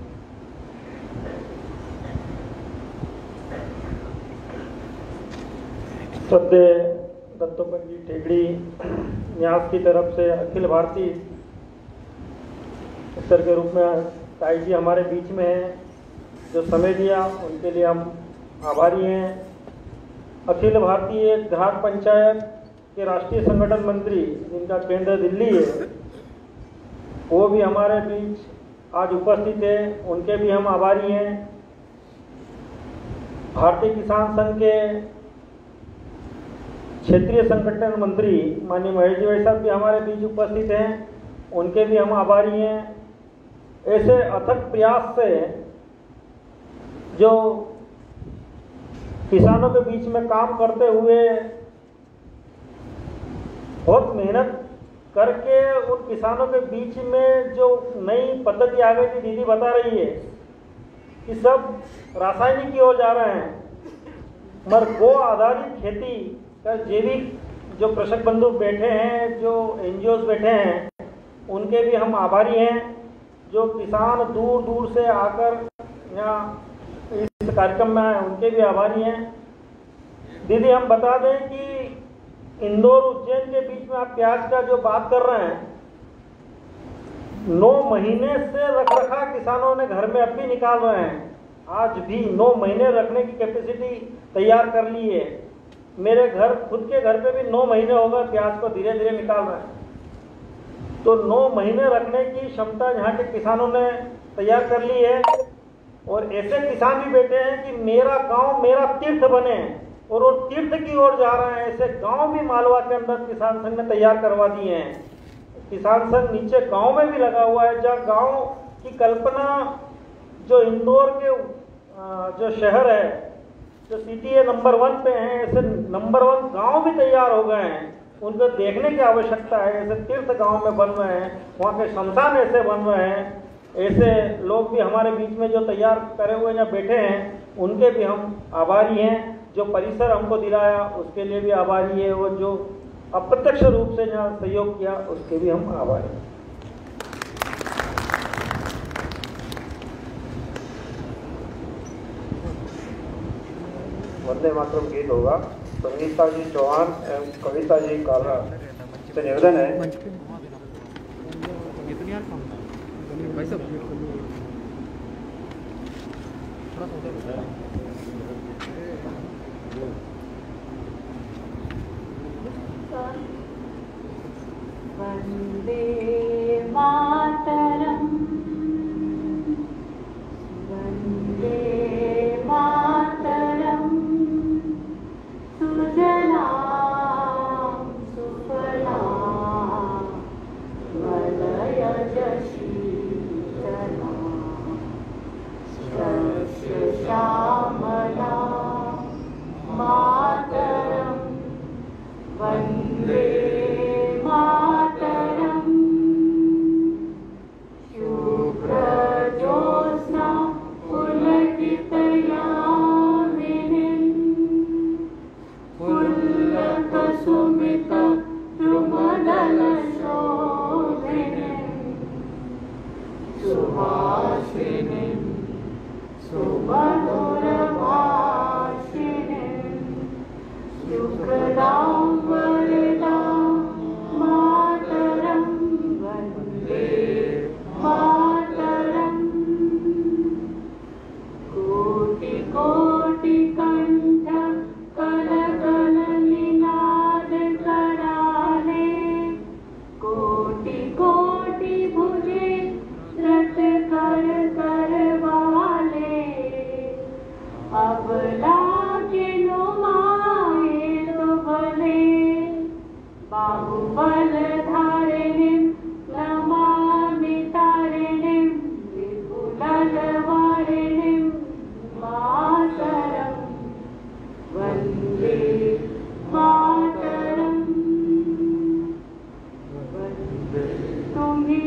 श्रद्धेय दत्तोपंत जी टेकड़ी न्यास की तरफ से अखिल भारतीय स्तर के रूप में ताई जी हमारे बीच में हैं, जो समय दिया उनके लिए हम आभारी हैं। अखिल भारतीय ग्राहक पंचायत के राष्ट्रीय संगठन मंत्री, जिनका केंद्र दिल्ली है, वो भी हमारे बीच आज उपस्थित है, उनके भी हम आभारी हैं। भारतीय किसान संघ के क्षेत्रीय संगठन मंत्री माननीय महेश जी भाई साहब भी हमारे बीच उपस्थित हैं, उनके भी हम आभारी हैं। ऐसे अथक प्रयास से जो किसानों के बीच में काम करते हुए बहुत मेहनत करके उन किसानों के बीच में जो नई पद्धति आ गई थी, दीदी बता रही है कि सब रासायनिक की ओर जा रहे हैं, मगर गो आधारित खेती का जैविक जो कृषक बंधु बैठे हैं, जो एनजीओ बैठे हैं, उनके भी हम आभारी हैं। जो किसान दूर दूर से आकर यहाँ इस कार्यक्रम में आए, उनके भी आभारी हैं। दीदी हम बता दें कि इंदौर उज्जैन के बीच में आप प्याज का जो बात कर रहे हैं, 9 महीने से रख रखा किसानों ने घर में अब भी निकाल रहे हैं। आज भी 9 महीने रखने की कैपेसिटी तैयार कर ली है। मेरे घर खुद के घर पे भी 9 महीने हो गए प्याज को धीरे धीरे निकाल रहे हैं। तो 9 महीने रखने की क्षमता यहाँ के किसानों ने तैयार कर ली है। और ऐसे किसान भी बैठे हैं कि मेरा गांव मेरा तीर्थ बने, और वो तीर्थ की ओर जा रहे हैं। ऐसे गांव भी मालवा के अंदर किसान संघ ने तैयार करवा दिए हैं। किसान संघ नीचे गांव में भी लगा हुआ है, जहाँ गांव की कल्पना जो इंदौर के जो शहर है, जो सिटी है नंबर 1 पे हैं, ऐसे नंबर 1 गांव भी तैयार हो गए हैं। उनको देखने की आवश्यकता है। ऐसे तीर्थ गांव में बन रहे हैं, वहाँ के शमशान ऐसे बन रहे हैं। ऐसे लोग भी हमारे बीच में जो तैयार करे हुए यहाँ बैठे हैं, उनके भी हम आभारी हैं। जो परिसर हमको दिलाया उसके लिए भी आभारी है, और जो अप्रत्यक्ष रूप से यहाँ सहयोग किया उसके भी हम आभारी हैं। वंदे मातरम गीत होगा। संगीता जी चौहान एवं कविता जी कालरा से निवेदन है वंदे मातरम, वंदे मातरम, सुजलां सुफलां मलयज शीतलां, शस्य श्यामलां मातरं वन्दे मातरं। शुभ्रज्योत्स्ना पुलकितयामिनीं, पुल्लकुसुमितद्रुमदलशोभिनीं, कोटि कोटि भुजे रट कर करवाले अब लागे नुमाए तो भले बाहुबल धारिणीं नमामि तारिणीं विपुलवारिणीं मातरं वन्दे मातरम् तुम्ही